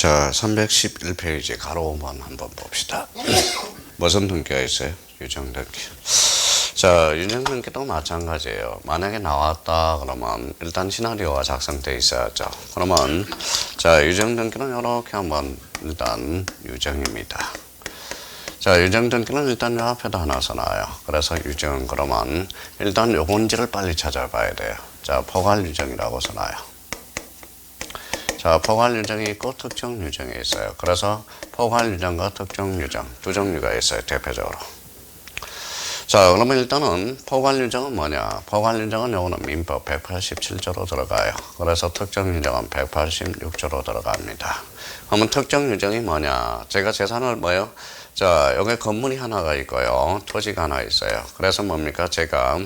자, 311페이지 가로 5번 한번 봅시다. 무슨 등기가 있어요? 유정등기. 자, 유정등기도 마찬가지예요. 만약에 나왔다 그러면 일단 시나리오가 작성되어 있어야죠. 그러면 자, 유정등기는 이렇게 한번 일단 유정입니다. 자, 유정등기는 일단 요 앞에다 하나 써놔요. 그래서 유정 그러면 일단 요건지를 빨리 찾아봐야 돼요. 자, 포괄유정이라고 써놔요. 자, 포괄유정이 있고 특정유정이 있어요. 그래서 포괄유정과 특정유정 두 종류가 있어요. 대표적으로. 자, 그러면 일단은 포괄유정은 뭐냐? 포괄유정은 요거는 민법 187조로 들어가요. 그래서 특정유정은 186조로 들어갑니다. 그러면 특정유정이 뭐냐? 제가 재산을 뭐요? 자, 여기 건물이 하나가 있고요. 토지가 하나 있어요. 그래서 뭡니까? 제가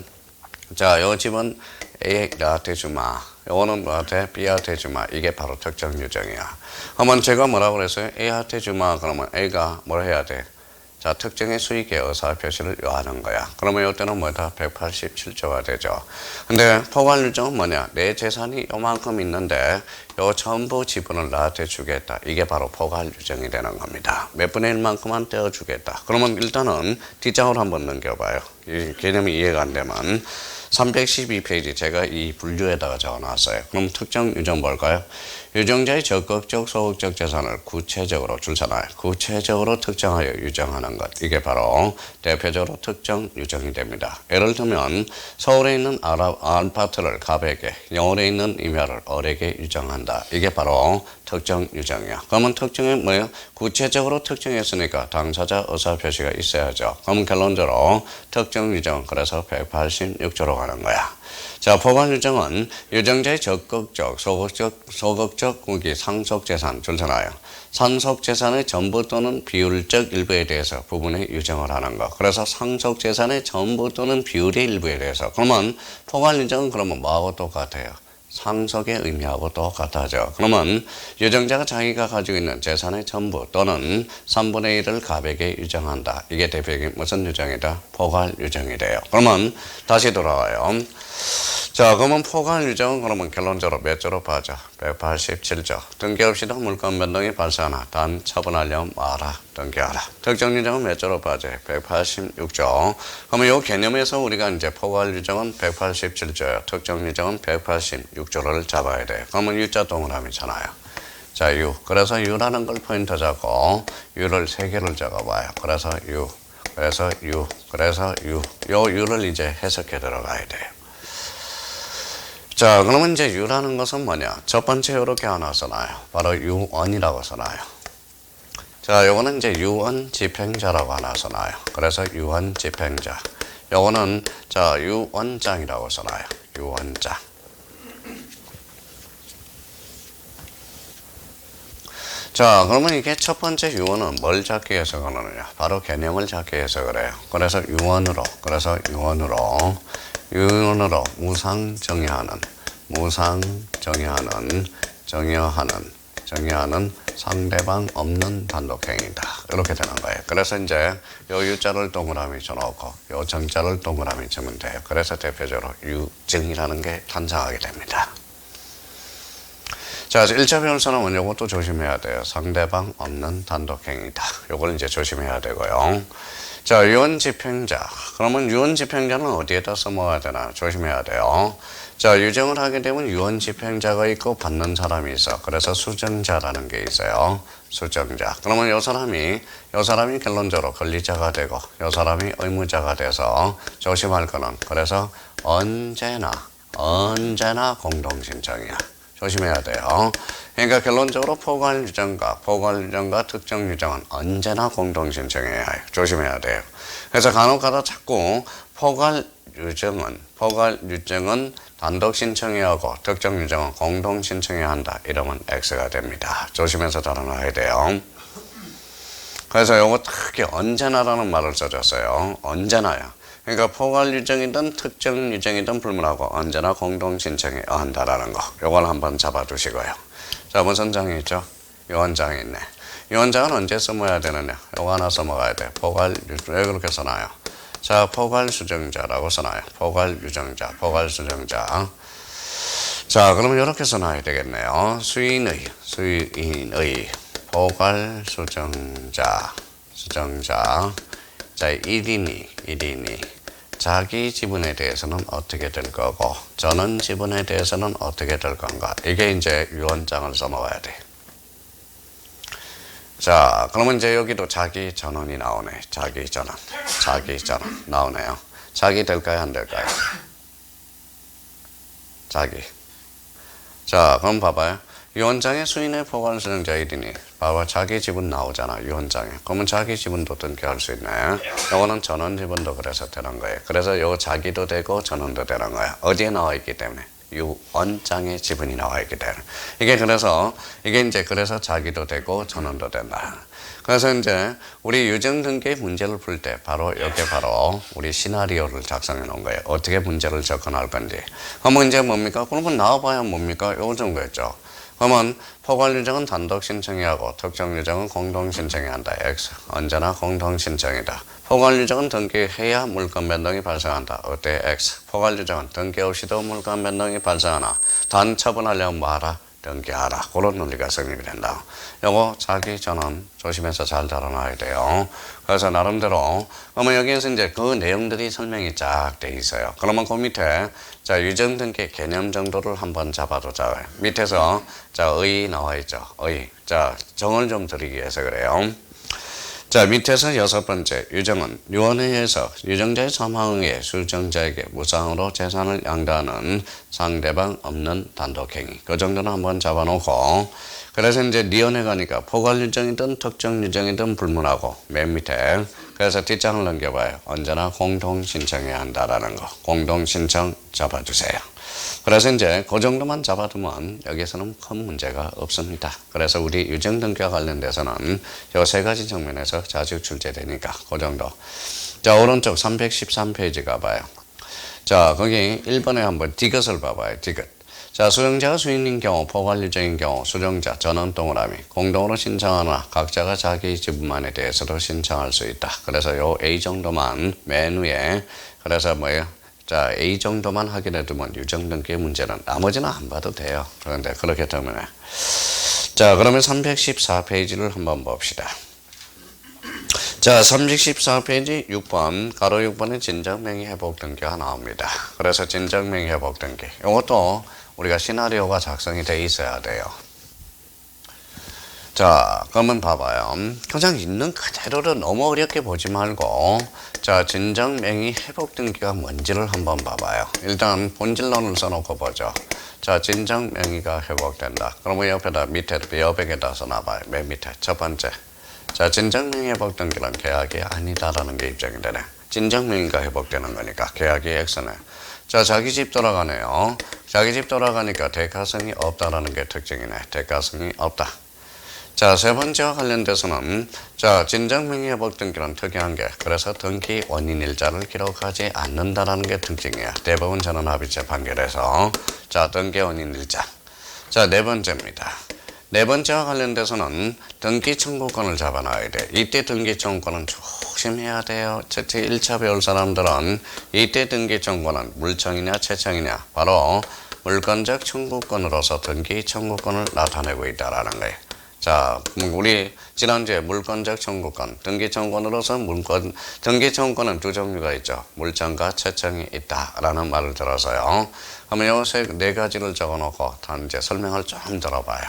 자, 요 집은 A한테 주마. 요거는 뭐한테? B한테 주마. 이게 바로 특정 유정이야. 그러면 제가 뭐라고 그랬어요? A한테 주마. 그러면 A가 뭘 해야 돼? 자, 특정의 수익의 의사표시를 요하는 거야. 그러면 이때는 뭐다? 187조가 되죠. 근데 포괄유정은 뭐냐? 내 재산이 요만큼 있는데 요 전부 지분을 나한테 주겠다. 이게 바로 포괄유정이 되는 겁니다. 몇 분의 1만큼만 떼어주겠다. 그러면 일단은 뒷장으로 한번 넘겨봐요. 이 개념이 이해가 안 되면 312페이지 제가 이 분류에다가 적어놨어요. 그럼 특정 유정 뭘까요? 유정자의 적극적, 소극적 재산을 구체적으로 줄잖아요. 구체적으로 특정하여 유정하는 것. 이게 바로 대표적으로 특정 유정이 됩니다. 예를 들면 서울에 있는 아파트를 갑에게, 영월에 있는 임야를 을에게 유정한다. 이게 바로 특정 유정이야. 그러면 특정이 뭐예요? 구체적으로 특정했으니까 당사자 의사표시가 있어야죠. 그럼 결론적으로 특정 유정, 그래서 186조로 가는 거야. 자, 포괄유정은 유정자의 적극적, 소극적 공기, 상속재산 줄잖아요. 상속재산의 전부 또는 비율적 일부에 대해서 부분에 유정을 하는 거. 그래서 상속재산의 전부 또는 비율의 일부에 대해서. 그러면 포괄유정은 그러면 뭐하고 똑같아요? 상속의 의미하고 똑같아져. 그러면 유정자가 자기가 가지고 있는 재산의 전부 또는 3분의 1을 갑에게 유정한다. 이게 대표적인 무슨 유정이다? 포괄유정이 돼요. 그러면 다시 돌아와요. 자, 그러면 포괄유정은 그러면 결론적으로 몇 조로 봐죠? 187조. 등기 없이도 물권 변동이 발생하나 단 처분하려면 마라. 등기하라. 특정유정은 몇 조로 봐죠? 186조. 그러면 이 개념에서 우리가 이제 포괄유정은 187조예요. 특정유정은 186조를 잡아야 돼요. 그러면 U자 동그라미잖아요. 자, U. 그래서 U라는 걸 포인트 잡고 U를 3개를 적어봐요. 그래서 U. 그래서 U. 그래서 U. 요 U를 이제 해석해 들어가야 돼요. 자, 그러면 이제 U라는 것은 뭐냐? 첫 번째 이렇게 하나 써놔요. 바로 U1이라고 써놔요. 자, 요거는 이제 U1 집행자라고 하나 써놔요. 그래서 U1 집행자. 요거는 자, U1장이라고 써놔요. U1장. 자, 그러면 이게 첫 번째 U1은 뭘 잡기 위해서 그러느냐? 바로 개념을 잡기 위해서 그래요. 그래서 U1으로, U1으로 정의하는 상대방 없는 단독행위다. 이렇게 되는 거예요. 그래서 이제 요 U자를 동그라미 쳐놓고 요 정자를 동그라미 치면 돼요. 그래서 대표적으로 유증이라는 게 탄생하게 됩니다. 자, 1차 변호사는 요것도 조심해야 돼요. 상대방 없는 단독행위다. 요걸 이제 조심해야 되고요. 자, 유언집행자. 그러면 유언집행자는 어디에다 써먹어야 되나? 조심해야 돼요. 자, 유정을 하게 되면 유언집행자가 있고 받는 사람이 있어. 그래서 수정자라는 게 있어요. 수정자. 그러면 요 사람이 결론적으로 권리자가 되고, 요 사람이 의무자가 돼서 조심할 거는, 그래서 언제나 공동신청이야. 조심해야 돼요. 그러니까 결론적으로 포괄유정과 특정유정은 언제나 공동신청해야 해요. 조심해야 돼요. 그래서 간혹가다 자꾸 포괄유정은 단독신청해야 하고 특정유정은 공동신청해야 한다. 이러면 X가 됩니다. 조심해서 다뤄놔야 돼요. 그래서 요거 특히 언제나라는 말을 써줬어요. 언제나야. 그러니까 포괄유정이든 특정유정이든 불문하고 언제나 공동신청해야 한다라는 거. 요걸 한번 잡아두시고요. 자, 무슨 장이 있죠? 유언장이 있네. 유언장은 언제 써먹어야 되느냐? 요거 하나 써먹어야 돼. 왜 그렇게 써놔요? 자, 포괄수정자라고 써놔요. 포괄유정자. 자, 그러면 이렇게 써놔야 되겠네요. 수인의. 포괄 수정자. 자, 1인이 자기 지분에 대해서는 어떻게 될 거고, 전원 지분에 대해서는 어떻게 될 건가. 이게 이제 유언장을 써먹어야 돼. 자, 그러면 이제 여기도 자기 전원이 나오네. 자기 전원 나오네요. 자기 될까요, 안 될까요? 자기. 자, 그럼 봐봐요. 유언장에 수인의 포괄 수정자 1인이 봐봐, 자기 지분 나오잖아, 유언장에. 그러면 자기 지분도 등기할 수 있네. 요거는 전원 지분도 그래서 되는 거예요. 그래서 요 자기도 되고 전원도 되는 거야. 어디에 나와 있기 때문에? 유언장에 지분이 나와 있기 때문에. 이게 이제 그래서 자기도 되고 전원도 된다. 그래서 이제 우리 유증 등기 문제를 풀 때 바로 이게 바로 우리 시나리오를 작성해 놓은 거예요. 어떻게 문제를 접근할 건지. 그러면 이제 뭡니까? 그러면 나와봐야 뭡니까? 요 정도였죠. 그러면 포괄 유정은 단독 신청해야 하고 특정 유정은 공동 신청해야 한다. X. 언제나 공동 신청이다. 포괄 유정은 등기해야 물건 변동이 발생한다. 어때? X. 포괄 유정은 등기 없이도 물건 변동이 발생하나 단 처분하려면 뭐하라? 등기하라. 그런 논리가 성립이 된다. 요거 자기 전원 조심해서 잘 달아놔야 돼요. 그래서 나름대로 그러면 여기에서 이제 그 내용들이 설명이 쫙 돼 있어요. 그러면 그 밑에 자 유정 등기 개념 정도를 한번 잡아두자. 밑에서 자 의 나와 있죠. 의. 자 정을 좀 드리기 위해서 그래요. 자 밑에서 6번째 유정은 유언회에서 유정자의 사망에 수정자에게 무상으로 재산을 양도하는 상대방 없는 단독행위. 그 정도는 한번 잡아놓고 그래서 이제 리언회 가니까 포괄 유정이든 특정 유정이든 불문하고 맨 밑에 그래서 뒷장을 넘겨봐요. 언제나 공동 신청해야 한다라는 거. 공동 신청 잡아주세요. 그래서 이제 그 정도만 잡아두면 여기서는 큰 문제가 없습니다. 그래서 우리 유정 등기와 관련돼서는 요 세 가지 정면에서 자주 출제되니까 그 정도. 자 오른쪽 313페이지 가봐요. 자 거기 1번에 한번 디귿을 봐봐요. 디귿. 자 수정자가 수인인 경우 포괄 유정인 경우 수정자 전원 동그라미 공동으로 신청하나 각자가 자기 지분만에 대해서도 신청할 수 있다. 그래서 요 A 정도만 맨 위에 그래서 뭐예요? 자 A 정도만 확인해 두면 유정 등기 문제는 나머지는 안 봐도 돼요. 그런데 그렇기 때문에 자 그러면 314페이지를 한번 봅시다. 자 314페이지 6번 가로 6번에 진정명의 회복 등기가 나옵니다. 그래서 진정명의 회복 등기 이것도 우리가 시나리오가 작성이 돼 있어야 돼요. 자 그러면 봐봐요. 그냥 있는 그대로를 너무 어렵게 보지 말고 자 진정명의 회복 등기가 뭔지를 한번 봐봐요. 일단 본질론을 써놓고 보죠. 자 진정명의가 회복된다. 그러면 옆에다 밑에 여백에다 써놔봐요. 맨 밑에 첫 번째 자 진정명의 회복 등기는 계약이 아니다라는 게 입증이 되네. 진정명의가 회복되는 거니까 계약이 X네. 자 자기 집 돌아가네요. 자기 집 돌아가니까 대가성이 없다라는 게 특징이네. 대가성이 없다. 자, 세 번째와 관련돼서는 자, 진정명의 회복 등기는 특이한 게 그래서 등기 원인 일자를 기록하지 않는다라는 게 특징이야. 대법원 전원합의체 판결에서 자, 등기 원인 일자. 자, 네 번째입니다. 네 번째와 관련돼서는 등기 청구권을 잡아놔야 돼. 이때 등기 청구권은 조심해야 돼요. 특히 1차 배울 사람들은 이때 등기 청구권은 물청이냐 채청이냐 바로 물권적 청구권으로서 등기 청구권을 나타내고 있다라는 거예요. 자, 우리 지난주에 물권적 청구권, 등기 청구권으로서 등기 청구권은 두 종류가 있죠. 물청과 채청이 있다라는 말을 들어서요. 그러면 요 네 가지를 적어놓고 이제 설명을 좀 들어봐요.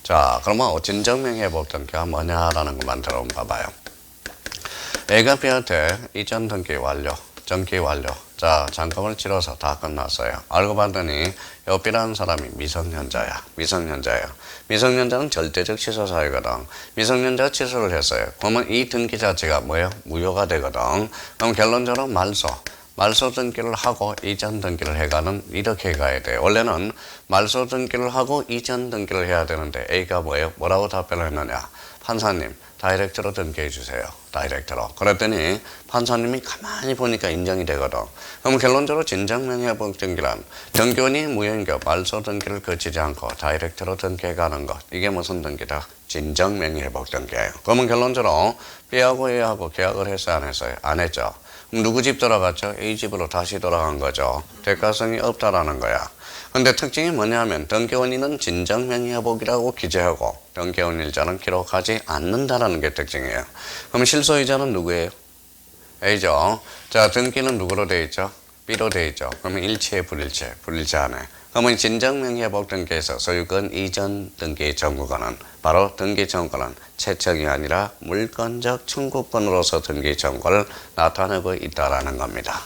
자, 그러면 진정명의 회복 등기가 뭐냐라는 것만 들어봐봐요. A가 B한테 이전 등기 완료, 정기 완료. 자, 잔금을 치러서 다 끝났어요. 알고 봤더니 요 B라는 사람이 미성년자야. 미성년자는 절대적 취소 사유거든. 미성년자가 취소를 했어요. 그러면 이 등기 자체가 뭐예요? 무효가 되거든. 그럼 결론적으로 말소 등기를 하고 이전 등기를 해가는 이렇게 가야 돼요. 원래는 말소 등기를 하고 이전 등기를 해야 되는데 A가 뭐예요? 뭐라고 답변을 했느냐? 판사님 다이렉트로 등기해 주세요. 다이렉트로. 그랬더니 판사님이 가만히 보니까 인정이 되거든. 그럼 결론적으로 진정명의 회복 등기란 등기원이 무효인 경우 말소 등기를 거치지 않고 다이렉트로 등기해 가는 것. 이게 무슨 등기다? 진정명의 회복 등기예요. 그러면 결론적으로 B하고 A하고 계약을 했어요? 안 했어요? 안 했죠. 그럼 누구 집 돌아갔죠? A 집으로 다시 돌아간 거죠. 대가성이 없다라는 거야. 근데 특징이 뭐냐면 등기원인은 진정명의회복이라고 기재하고 등기원일자는 기록하지 않는다라는 게 특징이에요. 그럼 실소유자는 누구예요? A죠. 자, 등기는 누구로 돼 있죠? B로 돼 있죠. 그러면 일치에 불일치, 불일치 하네. 그러면 진정명의회복 등기에서 소유권 이전 등기 청구권은 바로 등기 청구권은 채청이 아니라 물권적 청구권으로서 등기 청구를 나타내고 있다라는 겁니다.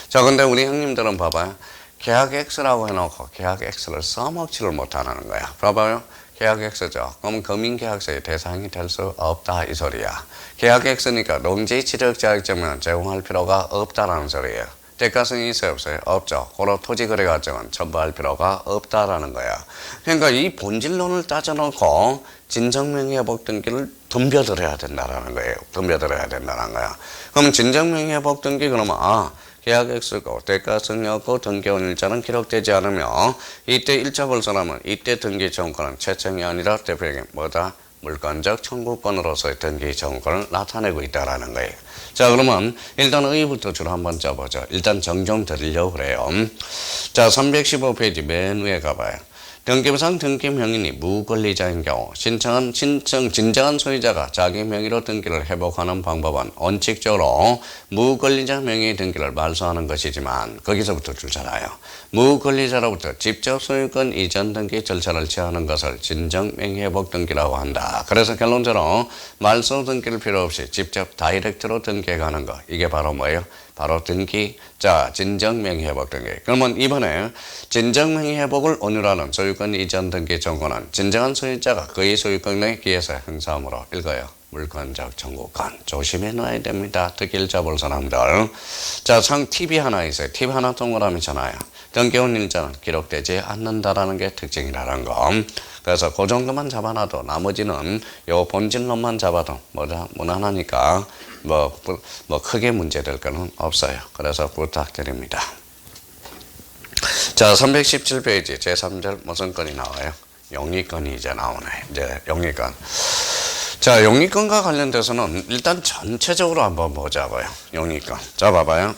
자, 근데 우리 형님들은 봐봐요. 계약 X라고 해놓고 계약 X를 써먹지를 못하는 거야. 봐봐요. 계약 X죠. 그럼 금융계약서의 대상이 될 수 없다 이 소리야. 계약 X니까 농지취득자격증은 제공할 필요가 없다라는 소리예요. 대가성이 있어요 없어요? 없죠. 고로 토지거래과정은 첨부할 필요가 없다라는 거야. 그러니까 이 본질론을 따져놓고 진정명의회복 등기를 덤벼들어야 된다라는 거예요. 덤벼들어야 된다는 거야. 그럼 진정명의회복 등기 그러면 계약 X고 대가성이었고 등기원일자는 기록되지 않으며 이때 1차 벌선하면 이때 등기 청구권은 채청이 아니라 대표적인 뭐다? 물권적 청구권으로서의 등기 청구권을 나타내고 있다라는 거예요. 자, 그러면 일단 의의부터 주로 한번 짜보죠. 일단 정정 드리려고 그래요. 자, 315페이지 맨 위에 가봐요. 등기부상 등기 명인이 무권리자인 경우 진정한 소유자가 자기 명의로 등기를 회복하는 방법은 원칙적으로 무권리자 명의 등기를 말소하는 것이지만 거기서부터 줄잖아요. 무권리자로부터 직접 소유권 이전 등기 절차를 취하는 것을 진정 명의회복 등기라고 한다. 그래서 결론적으로 말소 등기를 필요 없이 직접 다이렉트로 등기해 가는 거. 이게 바로 뭐예요? 바로 등기, 자, 진정명의회복 등기. 그러면 이번에 진정명의회복을 온유라는 소유권 이전 등기 청구는 진정한 소유자가 그의 소유권에 기해서 행사함으로 읽어요. 물권적 청구권. 조심해 놔야 됩니다. 특히 일자 볼 사람들. 자, 팁이 하나 있어요. 팁 하나 동그라미잖아요. 등기원 일자는 기록되지 않는다라는 게 특징이라는 거. 그래서 그 정도만 잡아놔도 나머지는 요 본질론만 잡아도 무난하니까 뭐 크게 문제될 거는 없어요. 그래서 부탁드립니다. 자, 317페이지 제3절 무슨 건이 나와요? 용의건이 이제 나오네. 이제 용의건. 자, 용의건과 관련돼서는 일단 전체적으로 한번 보자고요. 용의건. 자, 봐봐요.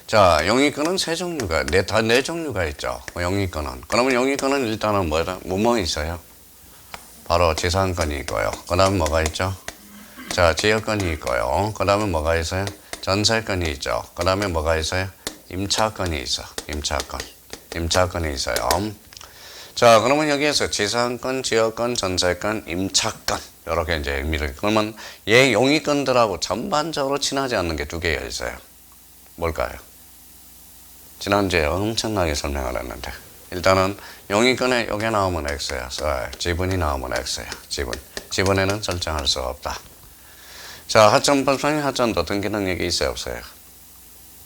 자, 용의건은 세 종류가, 네 종류가 있죠. 용의건은. 그러면 용의건은 일단은 뭐 있어요? 바로 지상권이 있고요. 그 다음에 뭐가 있죠? 자, 지역권이 있고요. 그 다음에 뭐가 있어요? 전세권이 있죠. 그 다음에 뭐가 있어요? 임차권이 있어. 임차권이 있어요. 자, 그러면 여기에서 지상권, 지역권, 전세권, 임차권. 이렇게 이제 의미를. 그러면 얘 용의권들하고 전반적으로 친하지 않는 게 두 개가 있어요. 뭘까요? 지난주에 엄청나게 설명을 했는데. 일단은 용의권에 요게 나오면 X야. 지분이 나오면 X야. 지분에는 설정할 수 없다. 자, 하천 벌성이 하천도 등기 능력이 있어요 없어요?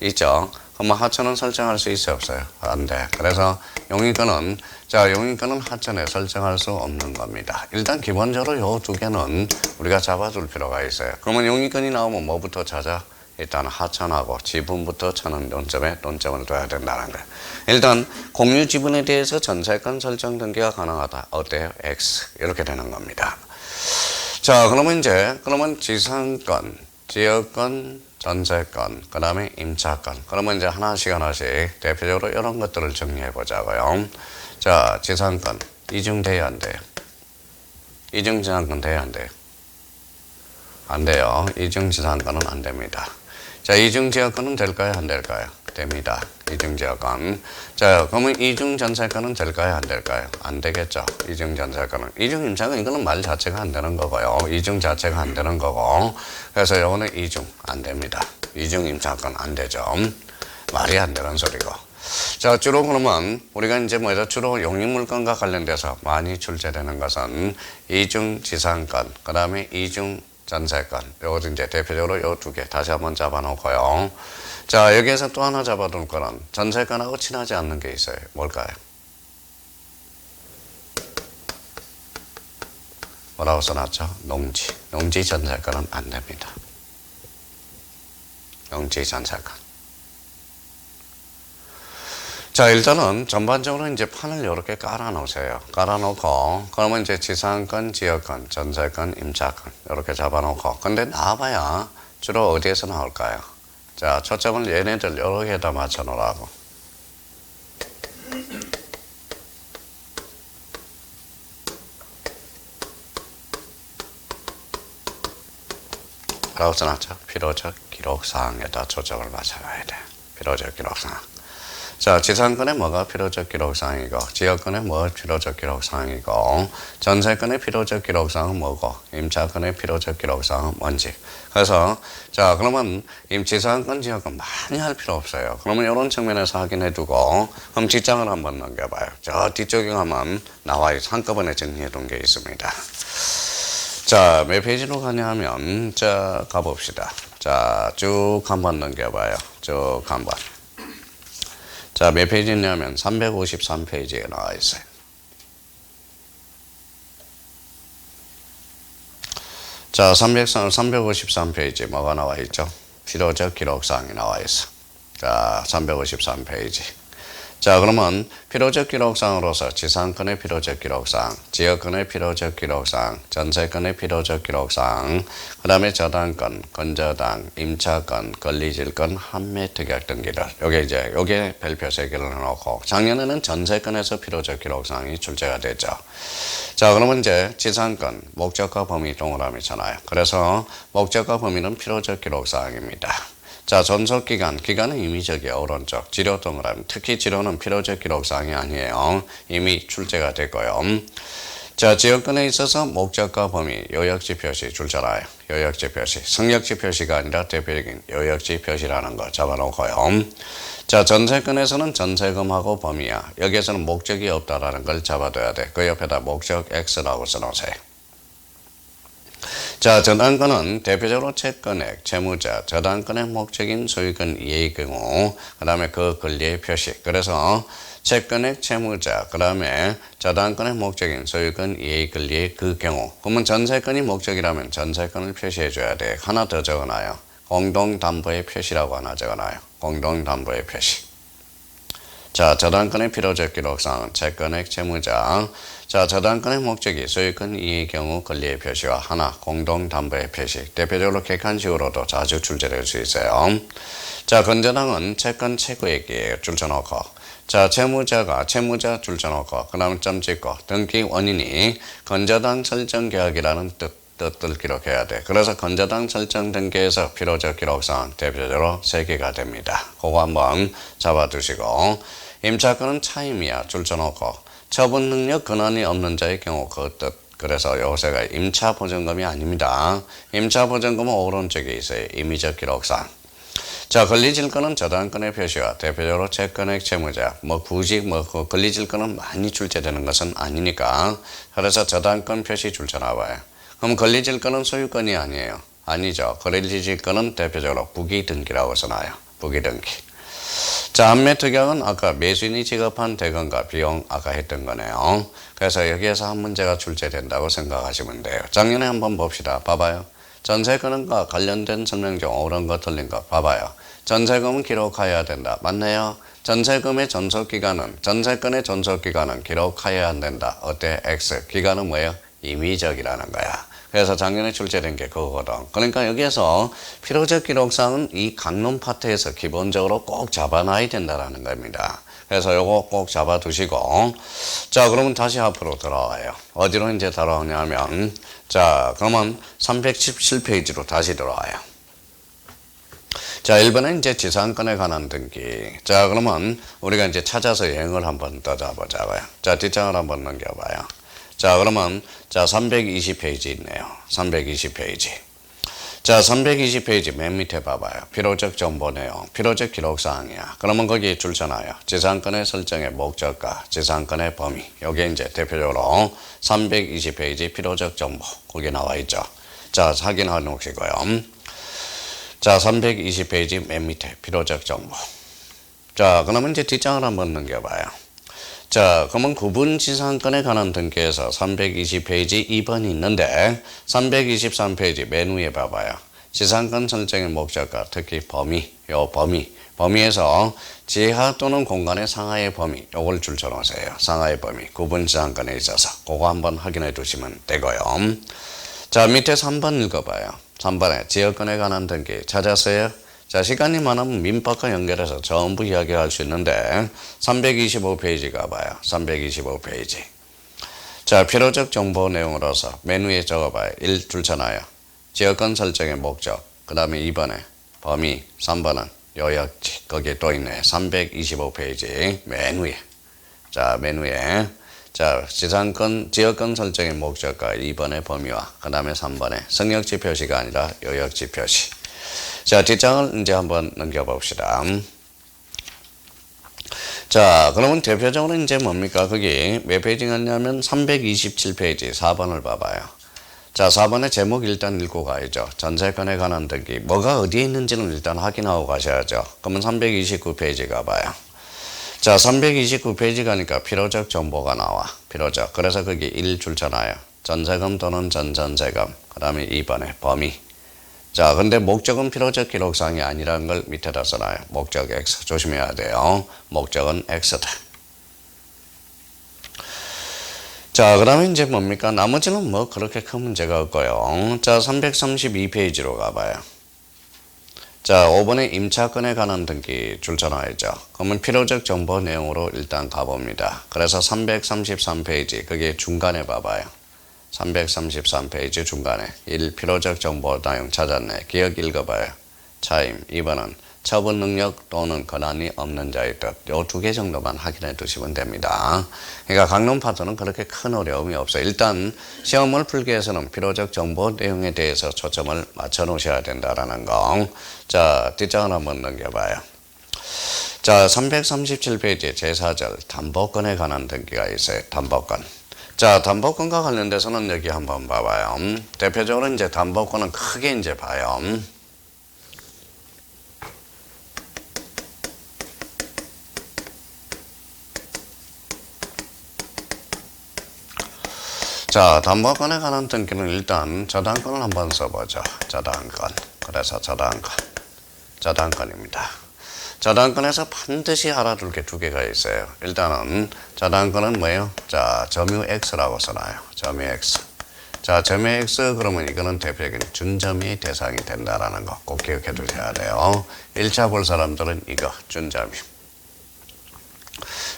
있죠. 그러면 하천은 설정할 수 있어요 없어요? 안 돼. 그래서 용의권은 하천에 설정할 수 없는 겁니다. 일단 기본적으로 요 두 개는 우리가 잡아줄 필요가 있어요. 그러면 용의권이 나오면 뭐부터 찾아? 일단 하천하고 지분부터 찾는 논점을 둬야 된다는 거예요. 일단 공유 지분에 대해서 전세권 설정 등기가 가능하다. 어때요? X. 이렇게 되는 겁니다. 자, 그러면 지상권, 지역권, 전세권, 그 다음에 임차권. 그러면 이제 하나씩 대표적으로 이런 것들을 정리해 보자고요. 자, 지상권. 이중돼야 안 돼요? 이중지상권 돼야 안 돼요? 안 돼요. 이중지상권은 안 됩니다. 자, 이중지역권은 될까요? 안 될까요? 됩니다. 이중지역권. 자, 그러면 이중전세권은 될까요? 안 될까요? 안 되겠죠. 이중전세권은. 이중임차권 이거는 말 자체가 안 되는 거고요. 이중 자체가 안 되는 거고. 그래서 요거는 이중 안 됩니다. 이중임차권 안 되죠. 말이 안 되는 소리고. 자, 주로 그러면 우리가 이제 주로 용익물건과 관련돼서 많이 출제되는 것은 이중지상권, 그 다음에 이중전세권. 요것도 이제 대표적으로 요 두 개 다시 한번 잡아놓고요. 자, 여기에서 또 하나 잡아둘 거는 전세권하고 친하지 않는 게 있어요. 뭘까요? 뭐라고 써놨죠? 농지. 농지 전세권은 안 됩니다. 농지 전세권. 자, 일단은 전반적으로 이제 판을 이렇게 깔아놓으세요. 깔아놓고, 그러면 이제 지상권, 지역권, 전세권, 임차권, 이렇게 잡아놓고. 근데 나와봐야 주로 어디에서 나올까요? 자, 초점을 얘네들 여러 개에다 맞춰 놓으라고. 라고 써놨죠. 필요적 기록사항에다 초점을 맞춰놔야 돼. 필요적 기록사항. 자, 지상권에 뭐가 필요적 기록사항이고, 지역권에 뭐가 필요적 기록사항이고, 전세권의 필요적 기록사항은 뭐고, 임차권의 필요적 기록사항은 뭔지. 그래서, 자, 그러면 지상권, 지역권 많이 할 필요 없어요. 그러면 이런 측면에서 확인해두고, 그럼 직장을 한번 넘겨봐요. 저 뒤쪽에 가면 나와 있어. 한꺼번에 정리해둔 게 있습니다. 자, 몇 페이지로 가냐 하면, 자, 가봅시다. 자, 쭉 한번 넘겨봐요. 쭉 한번. 자, 몇 페이지냐면 353페이지에 나와 있어요. 자, 353페이지 뭐가 나와 있죠? 필요적 기록사항이 나와 있어. 자, 353페이지. 자, 그러면 필요적 기록사항으로서 지상권의 필요적 기록사항, 지역권의 필요적 기록사항, 전세권의 필요적 기록사항, 그 다음에 저당권, 건저당, 임차권, 권리질권, 판매 특약 등기를 요게 별표 3개를 해놓고 작년에는 전세권에서 필요적 기록사항이 출제가 됐죠. 자, 그러면 이제 지상권, 목적과 범위 동그라미잖아요. 그래서 목적과 범위는 필요적 기록사항입니다. 자, 존속기간, 기간은 이미 저기 오른쪽 지료 동그라미, 특히 지료는 필요적 기록사항이 아니에요. 이미 출제가 됐고요. 자, 지역권에 있어서 목적과 범위, 요역지 표시 줄잖아요. 요역지 표시, 성역지 표시가 아니라 대표적인 요역지 표시라는 거 잡아놓고요. 자, 전세권에서는 전세금하고 범위야. 여기에서는 목적이 없다라는 걸 잡아둬야 돼. 그 옆에다 목적 X라고 써놓으세요. 자, 저당권은 대표적으로 채권액, 채무자, 저당권의 목적인 소유권 이해의 경우, 그 다음에 그 권리의 표시. 그래서 채권액, 채무자, 그 다음에 저당권의 목적인 소유권 이해의 권리의 그 경우. 그러면 전세권이 목적이라면 전세권을 표시해줘야 돼. 하나 더 적어놔요. 공동담보의 표시라고 하나 적어놔요. 공동담보의 표시. 자, 저당권의 필요적 기록사항은 채권액, 채무자. 자, 저당권의 목적이 소유권 이의 경우 권리의 표시와 하나 공동담보의 표시. 대표적으로 객관식으로도 자주 출제될 수 있어요. 자, 건저당은 채권 최고액이에요. 줄쳐놓고. 자, 채무자가 채무자 줄쳐놓고 그 다음 점 찍고 등기 원인이 건저당 설정 계약이라는 뜻을 기록해야 돼. 그래서 건저당 설정 등기에서 필요적 기록사항 대표적으로 3개가 됩니다. 그거 한번 잡아두시고, 임차권은 차임이야. 줄쳐놓고 처분 능력 근한이 없는 자의 경우 그 뜻. 그래서 요새가 임차보증금이 아닙니다. 임차보증금은 오른쪽에 있어요. 임의적 기록상. 자, 권리질권은 저당권의 표시와 대표적으로 채권액, 채무자. 굳이 그 권리질권은 많이 출제되는 것은 아니니까. 그래서 저당권 표시 줄쳐놔봐요. 그럼 권리질권은 소유권이 아니에요. 아니죠. 권리질권은 대표적으로 부기등기라고 써놔요. 부기등기. 자, 한매특약은 아까 매수인이 지급한 대금과 비용 아까 했던 거네요. 그래서 여기에서 한 문제가 출제된다고 생각하시면 돼요. 작년에 한번 봅시다. 봐봐요. 전세금과 관련된 설명 중 옳은 거 틀린 거 봐봐요. 전세금은 기록하여야 된다. 맞네요. 전세금의 전속기간은, 전세권의 전속기간은 기록하여야 안 된다. 어때? X. 기간은 뭐예요? 임의적이라는 거야. 그래서 작년에 출제된 게 그거거든. 그러니까 여기에서 필요적 기록사항은 이 강론 파트에서 기본적으로 꼭 잡아놔야 된다는 겁니다. 그래서 요거 꼭 잡아두시고, 자, 그러면 다시 앞으로 돌아와요. 어디로 이제 돌아오냐면, 자, 그러면 317페이지로 다시 돌아와요. 자, 1번은 이제 지상권에 관한 등기. 자, 그러면 우리가 이제 찾아서 여행을 한번 더 잡아보자고요. 자, 뒷장을 한번 넘겨봐요. 자, 그러면, 자, 320페이지 있네요. 320페이지. 자, 320페이지 맨 밑에 봐봐요. 필요적 정보 내용, 필요적 기록사항이야. 그러면 거기 줄쳐놔요. 지상권의 설정의 목적과 지상권의 범위. 요게 이제 대표적으로 320페이지 필요적 정보. 거기 나와 있죠. 자, 확인해 놓으시고요. 자, 320페이지 맨 밑에 필요적 정보. 자, 그러면 이제 뒷장을 한번 넘겨봐요. 자, 그러면 구분지상권에 관한 등기에서 320페이지 2번이 있는데 323페이지 맨 위에 봐봐요. 지상권 설정의 목적과 특히 범위, 요 범위에서 지하 또는 공간의 상하의 범위, 요걸 줄쳐놓으세요. 상하의 범위, 구분지상권에 있어서 그거 한번 확인해 두시면 되고요. 자, 밑에 3번 읽어봐요. 3번에 지역권에 관한 등기 찾았어요? 자, 시간이 많으면 민법과 연결해서 전부 이야기할 수 있는데 325페이지 가봐요. 325페이지. 자, 필요적 정보 내용으로서 맨 위에 적어봐요. 1 줄잖아요. 지역권 설정의 목적. 그 다음에 2번에 범위. 3번은 요약지. 거기에 또 있네. 325페이지 맨 위에. 자, 맨 위에. 자, 지역권 설정의 목적과 2번의 범위와 그 다음에 3번의 성역지 표시가 아니라 요약지 표시. 자, 뒷장을 이제 한번 넘겨봅시다. 자, 그러면 대표적으로 이제 뭡니까? 거기 몇 페이지 갔냐면 327페이지 4번을 봐봐요. 자, 4번의 제목 일단 읽고 가야죠. 전세권에 관한 등기. 뭐가 어디에 있는지는 일단 확인하고 가셔야죠. 그러면 329페이지 가봐요. 자, 329페이지 가니까 필요적 정보가 나와. 필요적. 그래서 거기 1 줄잖아요. 전세금 또는 전전세금. 그 다음에 2번에 범위. 자, 근데 목적은 필요적 기록사항이 아니라는 걸 밑에다 써놔요. 목적 X. 조심해야 돼요. 목적은 X다. 자, 그 다음에 이제 뭡니까? 나머지는 뭐 그렇게 큰 문제가 없고요. 자, 332페이지로 가봐요. 자, 5번에 임차권에 관한 등기 줄잖아요. 그러면 필요적 정보 내용으로 일단 가봅니다. 그래서 333페이지, 그게 중간에 봐봐요. 333페이지 중간에 1. 필요적 정보 내용 찾았네. 기억 읽어봐요. 차임. 2번은 처분 능력 또는 권한이 없는 자의 뜻. 요 두 개 정도만 확인해 두시면 됩니다. 그러니까 강론 파트는 그렇게 큰 어려움이 없어요. 일단 시험을 풀기 위해서는 필요적 정보 내용에 대해서 초점을 맞춰 놓으셔야 된다라는 거. 자, 뒷장을 한번 넘겨봐요. 자, 337페이지에 제4절 담보권에 관한 등기가 있어요. 담보권. 자, 담보권과 관련돼서는 여기 한번 봐봐요. 대표적으로 이제 담보권은 크게 이제 봐요. 자, 담보권에 관한 등기는 일단 저당권을 한번 써보죠. 저당권. 그래서 저당권입니다. 저당권에서 반드시 알아둘 게 두 개가 있어요. 일단은 저당권은 뭐예요? 자, 점유 X라고 써놔요. 점유 X. 자, 점유 X 그러면 이거는 대표적인 준점유의 대상이 된다라는 거 꼭 기억해 두셔야 돼요. 1차 볼 사람들은 이거 준점유.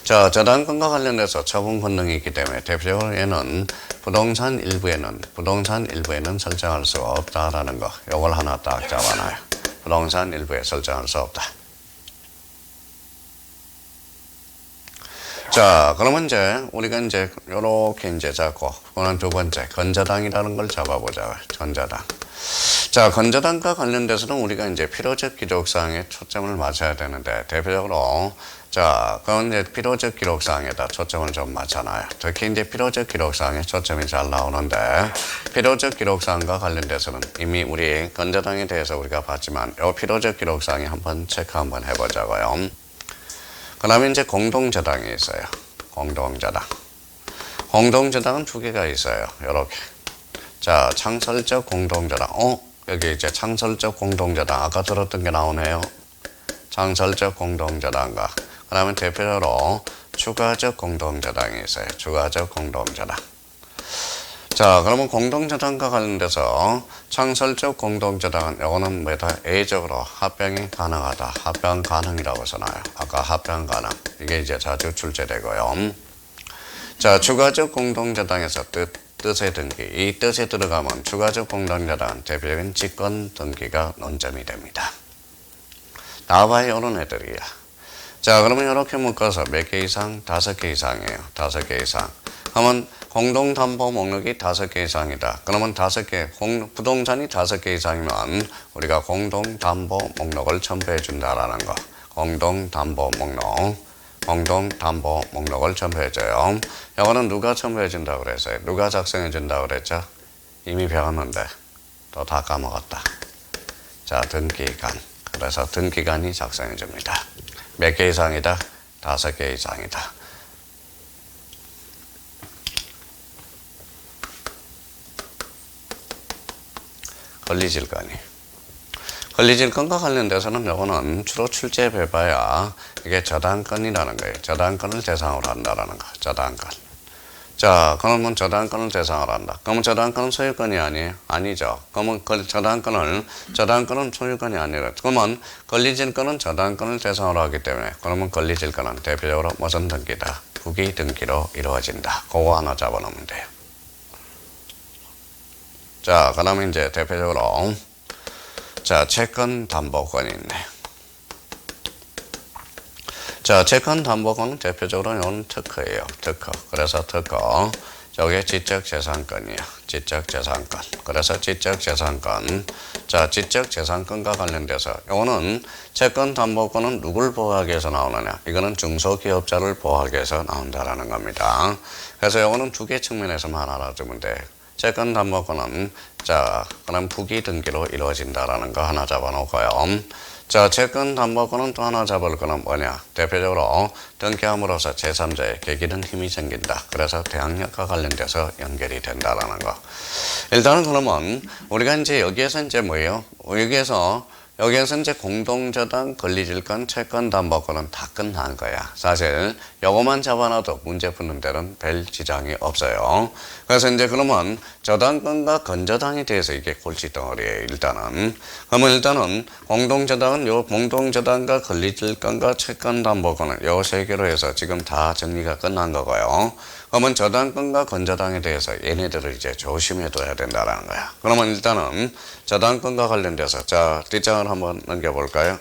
자, 저당권과 관련해서 처분 권능이 있기 때문에 대표적으로 얘는 부동산 일부에는 설정할 수가 없다라는 거. 요걸 하나 딱 잡아놔요. 부동산 일부에 설정할 수 없다. 자, 그러면 이제 우리가 이제 요렇게 이제 잡고 그거는 두 번째 건저당이라는 걸 잡아보자. 건저당. 자, 건저당과 관련돼서는 우리가 이제 필요적 기록사항에 초점을 맞춰야 되는데 대표적으로 자, 그건 이제 필요적 기록사항에다 초점을 좀 맞춰놔요. 특히 이제 필요적 기록사항에 초점이 잘 나오는데 필요적 기록사항과 관련돼서는 이미 우리 건저당에 대해서 우리가 봤지만 요 필요적 기록사항에 한번 체크 한번 해보자고요. 그 다음에 이제 공동저당이 있어요. 공동저당. 공동저당은 두 개가 있어요. 요렇게. 자, 창설적 공동저당. 여기 이제 창설적 공동저당. 아까 들었던 게 나오네요. 창설적 공동저당과 그 다음에 대표적으로 추가적 공동저당이 있어요. 추가적 공동저당. 자, 그러면 공동저당과 관련돼서 창설적 공동저당은 요거는 뭐다? A적으로 합병이 가능하다. 합병 가능이라고 써놔요. 아까 합병 가능. 이게 이제 자주 출제되고요. 자, 추가적 공동저당에서 뜻의 등기. 이 뜻에 들어가면 추가적 공동저당은 대표적인 직권 등기가 논점이 됩니다. 나와봐요. 이런 애들이야. 자, 그러면 이렇게 묶어서 몇 개 이상? 5개 이상이에요. 5개 이상. 그러면 공동담보 목록이 5개 이상이다. 그러면 5개, 부동산이 5개 이상이면 우리가 공동담보 목록을 첨부해 준다라는 거. 공동담보 목록을 첨부해 줘요. 이거는 누가 첨부해 준다고 그랬어요? 누가 작성해 준다고 그랬죠? 이미 배웠는데 또 다 까먹었다. 자, 등기관. 그래서 등기관이 작성해 줍니다. 몇 개 이상이다? 5개 이상이다. 권리질권이. 권리질권과 관련돼서는 요거는 주로 출제해봐야 이게 저당권이라는 거예요. 저당권을 대상으로 한다라는 거. 저당권. 자, 그러면 저당권을 대상으로 한다. 그러면 저당권은 소유권이 아니에요? 아니죠. 그러면 저당권은 소유권이 아니라. 그러면 권리질권은 저당권을 대상으로 하기 때문에 그러면 권리질권은 대표적으로 무슨 등기다? 부기 등기로 이루어진다. 그거 하나 잡아놓으면 돼요. 자, 그 다음에 이제 대표적으로 자, 채권 담보권이 있네. 자, 채권 담보권은 대표적으로 이건 특허예요. 특허. 그래서 특허. 저게 지적재산권이야. 지적재산권. 그래서 지적재산권. 자, 지적재산권과 관련돼서 이거는 채권 담보권은 누굴 보호하기 위해서 나오느냐? 이거는 중소기업자를 보호하기 위해서 나온다라는 겁니다. 그래서 이거는 두 개 측면에서만 알아두면 돼. 채권 담보권은 자, 그럼 부기 등기로 이루어진다라는 거 하나 잡아놓고요. 자, 채권 담보권은 또 하나 잡을 거는 뭐냐? 대표적으로 등기함으로써 제3자의 계기는 힘이 생긴다. 그래서 대항력과 관련돼서 연결이 된다라는 거. 일단은 그러면 우리가 이제 여기에서 이제 뭐예요? 여기에서 이제 공동저당, 권리질권, 채권 담보권은 다 끝난 거야. 사실 요거만 잡아놔도 문제 푸는 데는 별 지장이 없어요. 그래서 이제 그러면 저당권과 건저당에 대해서 이게 골칫덩어리예요. 그러면 일단은 공동저당은 요 공동저당과 권리질권과 채권 담보권은 요 세 개로 해서 지금 다 정리가 끝난 거고요. 그러면 저당권과 건저당에 대해서 얘네들을 이제 조심해둬야 된다라는 거야. 그러면 일단은 저당권과 관련돼서 자, 뒷장을 한번 넘겨볼까요?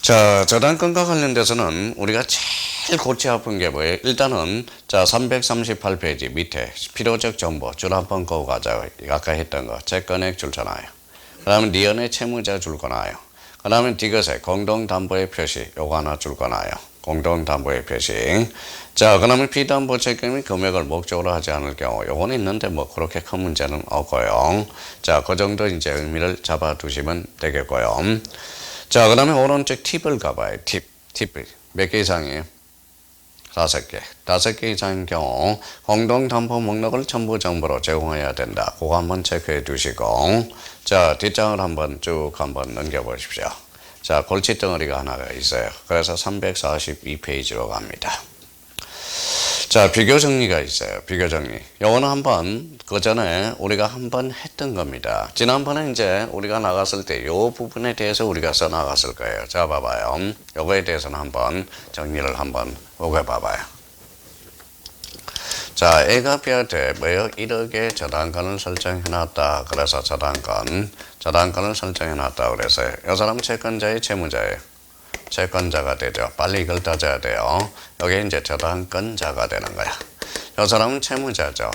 자, 저당권과 관련돼서는 우리가 제일 골치 아픈 게 뭐예요? 일단은 자, 338페이지 밑에 필요적 정보 줄 한번 그거 가자고. 아까 했던 거 채권액 줄잖아요. 그 다음에 니은의 채무자 줄 거나요. 그 다음에 디귿에 공동담보의 표시 요거 하나 줄 거나요. 공동담보의 표시. 자, 그러면 피담보 책임이 금액을 목적으로 하지 않을 경우 요거는 있는데 뭐 그렇게 큰 문제는 없고요. 자, 그 정도 이제 의미를 잡아두시면 되겠고요. 자, 그 다음에 오른쪽 팁을 가봐요. 팁 몇 개 이상이에요? 5개. 5개 이상인 경우 공동담보 목록을 첨부 정보로 제공해야 된다. 그거 한번 체크해 두시고 자, 뒷장을 한번 쭉 한번 넘겨보십시오. 자, 골칫덩어리가 하나가 있어요. 그래서 342페이지로 갑니다. 자, 비교 정리가 있어요. 비교 정리. 요거는 한번 그 전에 우리가 한번 했던 겁니다. 지난번에 이제 우리가 나갔을 때 요 부분에 대해서 우리가 써 나갔을 거예요. 자, 봐봐요. 요거에 대해서는 한번 정리를 한번 보고 봐봐요. 자, A가 B한테 뭐예요? 1억의 저당권을 설정해놨다. 그래서 저당권을 설정해놨다. 그래서 이 사람 채권자의 채무자예요. 채권자가 되죠. 빨리 이걸 따져야 돼요. 여기 이제 저당권자가 되는 거야. 이 사람은 채무자죠.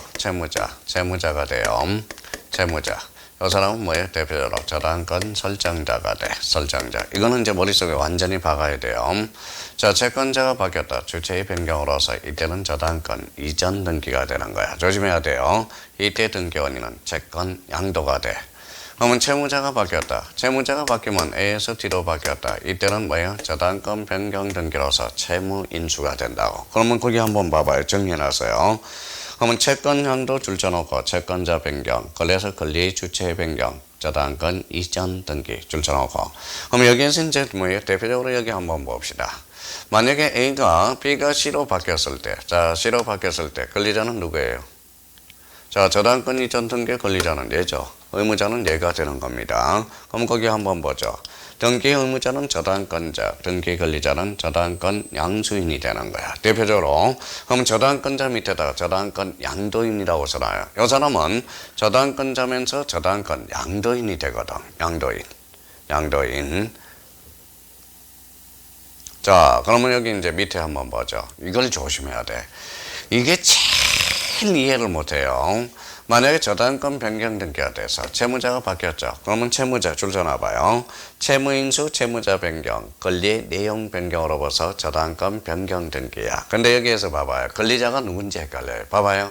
채무자가 돼요. 채무자. 이 사람은 뭐예요? 대표적으로 저당권 설정자가 돼. 설정자. 이거는 이제 머릿속에 완전히 박아야 돼요. 자, 채권자가 바뀌었다. 주체의 변경으로서 이때는 저당권 이전 등기가 되는 거야. 조심해야 돼요. 이때 등기 원인은 채권 양도가 돼. 그러면 채무자가 바뀌었다. 채무자가 바뀌면 A에서 D로 바뀌었다. 이때는 뭐예요? 저당권 변경 등기로서 채무 인수가 된다고. 그러면 거기 한번 봐봐요. 정리해놨어요. 그러면 채권 양도 줄쳐놓고 채권자 변경, 그래서 권리의 주체의 변경, 저당권 이전 등기 줄쳐놓고. 그럼 여기에서 이제 뭐예요? 대표적으로 여기 한번 봅시다. 만약에 A가 B가 C로 바뀌었을 때, 자, C로 바뀌었을 때 권리자는 누구예요? 자, 저당권 이전 등기 권리자는 얘죠. 의무자는 얘가 되는 겁니다. 그럼 거기 한번 보죠. 등기 의무자는 저당권자, 등기 권리자는 저당권 양수인이 되는 거야. 대표적으로 그럼 저당권자 밑에다가 저당권 양도인이라고 써놔요. 이 사람은 저당권자면서 저당권 양도인이 되거든. 양도인. 자, 그러면 여기 이제 밑에 한번 보죠. 이걸 조심해야 돼. 이게 제일 이해를 못해요. 만약에 저당권 변경 등기가 돼서 채무자가 바뀌었죠. 그러면 채무자 줄 서놔봐요. 채무인수, 채무자 변경, 권리의 내용 변경으로 봐서 저당권 변경 등기야. 근데 여기에서 봐봐요. 권리자가 누군지 헷갈려요. 봐봐요.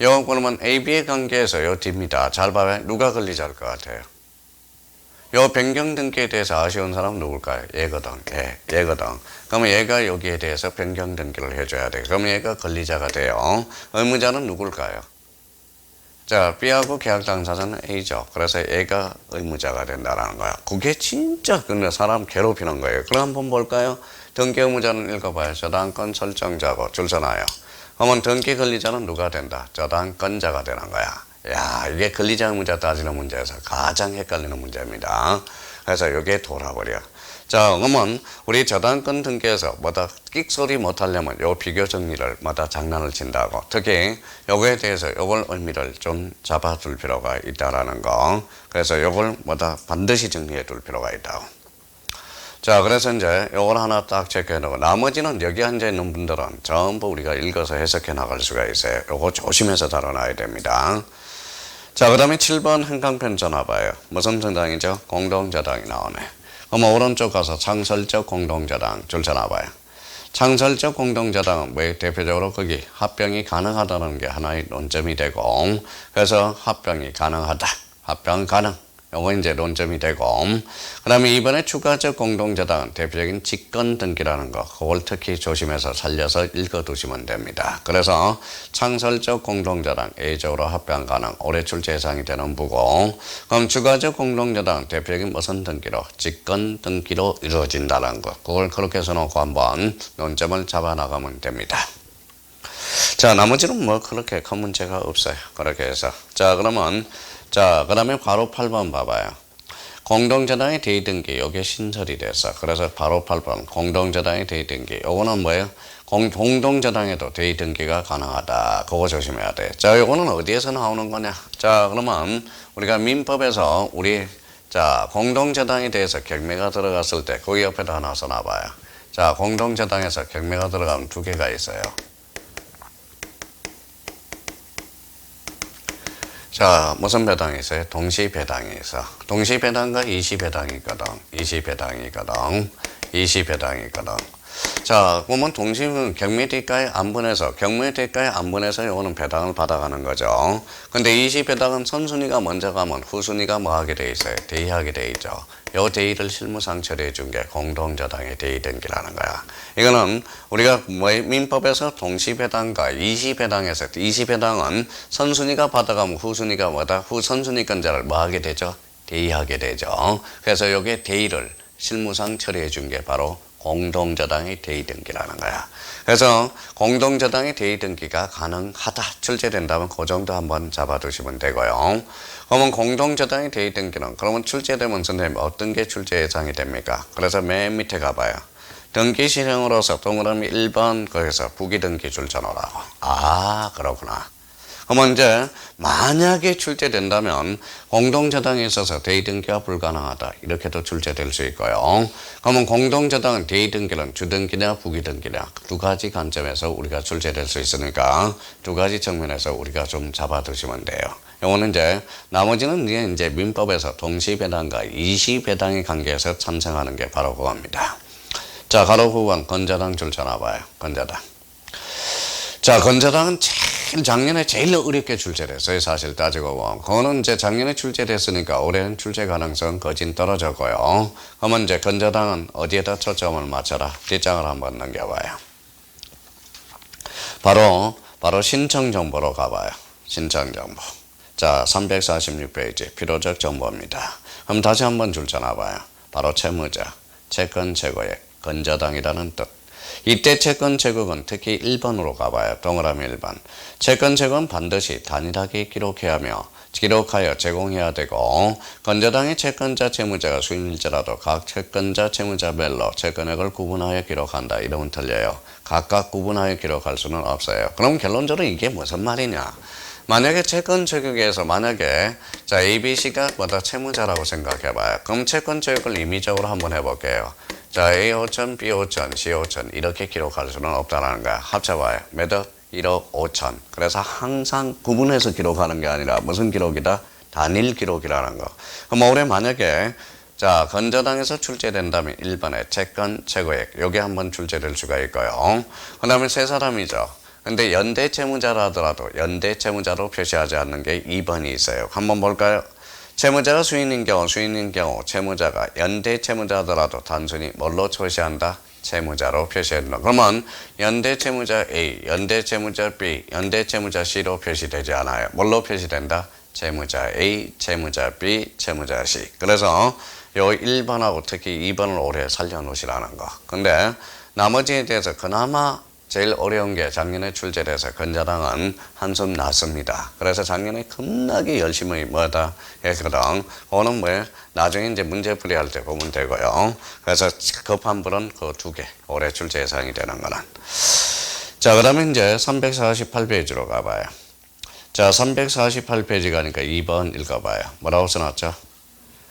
요 그러면 A, B의 관계에서 요 D입니다. 잘 봐봐요. 누가 권리자일 것 같아요? 요 변경 등기에 대해서 아쉬운 사람은 누굴까요? 얘거든. 얘거든. 그러면 얘가 여기에 대해서 변경 등기를 해줘야 돼. 그러면 얘가 권리자가 돼요. 의무자는 누굴까요? 자, B하고 계약 당사자는 A죠. 그래서 얘가 의무자가 된다는 거야. 그게 진짜 근데 사람 괴롭히는 거예요. 그럼 한번 볼까요? 등기 의무자는 읽어봐요. 저당권 설정자고 줄 서나요. 그러면 등기 권리자는 누가 된다? 저당권자가 되는 거야. 야, 이게 권리자 문제 따지는 문제에서 가장 헷갈리는 문제입니다. 그래서 이게 돌아버려. 자, 그러면 우리 저당권 등기에서 뭐다 끽소리 못하려면 요 비교 정리를 뭐다 장난을 친다고. 특히 요거에 대해서 요걸 의미를 좀 잡아둘 필요가 있다라는 거. 그래서 요걸 뭐다 반드시 정리해 둘 필요가 있다고. 자, 그래서 이제 요걸 하나 딱 체크해 놓고 나머지는 여기 앉아 있는 분들은 전부 우리가 읽어서 해석해 나갈 수가 있어요. 요거 조심해서 다뤄놔야 됩니다. 자, 그 다음에 7번 한강편 전화봐요. 무슨 정당이죠? 공동저당이 나오네. 그럼 오른쪽 가서 창설적 공동저당 줄 전화봐요. 창설적 공동저당은 뭐 대표적으로 거기 합병이 가능하다는 게 하나의 논점이 되고, 그래서 합병이 가능하다. 합병 가능. 요거 이제 논점이 되고, 그 다음에 이번에 추가적 공동저당은 대표적인 직권 등기라는 거, 그걸 특히 조심해서 살려서 읽어두시면 됩니다. 그래서 창설적 공동저당, A적으로 합병 가능, 올해 출제 예상이 되는 부고, 그럼 추가적 공동저당 대표적인 무슨 등기로? 직권 등기로 이루어진다는 거, 그걸 그렇게 써놓고 한번 논점을 잡아나가면 됩니다. 자, 나머지는 뭐 그렇게 큰 문제가 없어요. 그렇게 해서. 자, 그러면 자, 그 다음에 바로 8번 봐봐요. 공동저당의 대의등기, 요게 신설이 됐어. 그래서 바로 8번, 공동저당의 대의등기. 요거는 뭐예요? 공동저당에도 대의등기가 가능하다. 그거 조심해야 돼. 자, 요거는 어디에서 나오는 거냐? 자, 그러면 우리가 민법에서 자, 공동저당에 대해서 경매가 들어갔을 때, 거기 옆에다 하나 써놔봐요. 자, 공동저당에서 경매가 들어가면 두 개가 있어요. 자, 무슨 배당이 있어요? 동시배당이 있어. 동시배당과 이시배당이거든. 이시배당이거든. 자, 그러면 경매대가에 안분해서, 요거는 배당을 받아가는 거죠. 근데 이시배당은 선순위가 먼저 가면 후순위가 뭐 하게 돼 있어요? 대의하게 돼 있죠. 요 대의를 실무상 처리해 준 게 공동저당의 대의등기라는 거야. 이거는 우리가 민법에서 동시배당과 이시배당에서, 이시배당은 선순위가 받아가면 후순위가 뭐다? 선순위권자를 뭐 하게 되죠? 대의하게 되죠. 그래서 요게 대의를 실무상 처리해 준 게 바로 공동저당의 대의등기라는 거야. 그래서 공동저당의 대의등기가 가능하다, 출제된다면 그 정도 한번 잡아두시면 되고요. 그러면 공동저당의 대의등기는 그러면 출제되면 선생님 어떤 게 출제 예상이 됩니까? 그래서 맨 밑에 가봐요. 등기 실행으로서 동그라미 1번 거기서 부기등기 줄쳐놓으라고. 아, 그렇구나. 그러면 이제 만약에 출제된다면 공동저당에 있어서 대의등기가 불가능하다, 이렇게도 출제될 수 있고요. 그러면 공동저당은 대의등기는 주등기냐 부기등기냐 두 가지 관점에서 우리가 출제될 수 있으니까 두 가지 측면에서 우리가 좀 잡아두시면 돼요. 요거는 이제 나머지는 이제 민법에서 동시배당과 이시배당의 관계에서 찬성하는 게 바로 그겁니다. 자, 가로 후반 건자당 줄쳐놔봐요. 건자당. 자, 건자당은 작년에 제일 어렵게 출제됐어요. 사실 따지고 보면. 그거는 이제 작년에 출제됐으니까 올해는 출제 가능성 거진 떨어졌고요. 그러면 이제 건자당은 어디에다 초점을 맞춰라. 뒷장을 한번 넘겨봐요. 바로 신청 정보로 가봐요. 신청 정보. 자, 346페이지 필요적 정보입니다. 그럼 다시 한번 줄쳐놔봐요. 바로 채무자, 채권 최고액, 건자당이라는 뜻. 이때 채권 제국은 특히 1번으로 가봐요. 동그라미 1번. 채권 제국은 반드시 단일하게 기록하여 제공해야 되고, 건자당의 채권자 채무자가 수인일지라도 각 채권자 채무자별로 채권액을 구분하여 기록한다. 이러면 틀려요. 각각 구분하여 기록할 수는 없어요. 그럼 결론적으로 이게 무슨 말이냐? 만약에 채권 제국에서 자, ABC가 채무자라고 생각해봐요. 그럼 채권 제국을 임의적으로 한번 해볼게요. 자, A 5천, B 5천, C 5천 이렇게 기록할 수는 없다는 거야. 합쳐봐요. 매덕 1억 5천. 그래서 항상 구분해서 기록하는 게 아니라 무슨 기록이다? 단일 기록이라는 거. 그럼 올해 만약에 자, 건자당에서 출제된다면 1번에 채권 최고액 요게 한번 출제될 수가 있고요. 그 다음에 세 사람이죠. 근데 연대 채무자라 하더라도 연대 채무자로 표시하지 않는 게 2번이 있어요. 한번 볼까요? 채무자가 수인인 경우 채무자가 연대 채무자더라도 단순히 뭘로 표시한다? 채무자로 표시한다. 그러면 연대 채무자 A, 연대 채무자 B, 연대 채무자 C로 표시되지 않아요. 뭘로 표시된다? 채무자 A, 채무자 B, 채무자 C. 그래서 요 1번하고 특히 2번을 올해 살려놓으시라는 거. 근데 나머지에 대해서 그나마 제일 어려운 게 작년에 출제돼서 건자당은 한숨 났습니다. 그래서 작년에 겁나게 열심히 뭐다 했거든. 그거는 뭐 나중에 이제 문제풀이할 때 보면 되고요. 그래서 급한 불은 그 두 개. 올해 출제 예상이 되는 거는. 자, 그러면 이제 348페이지로 가봐요. 자, 348페이지 가니까 2번 읽어봐요. 뭐라고 써놨죠?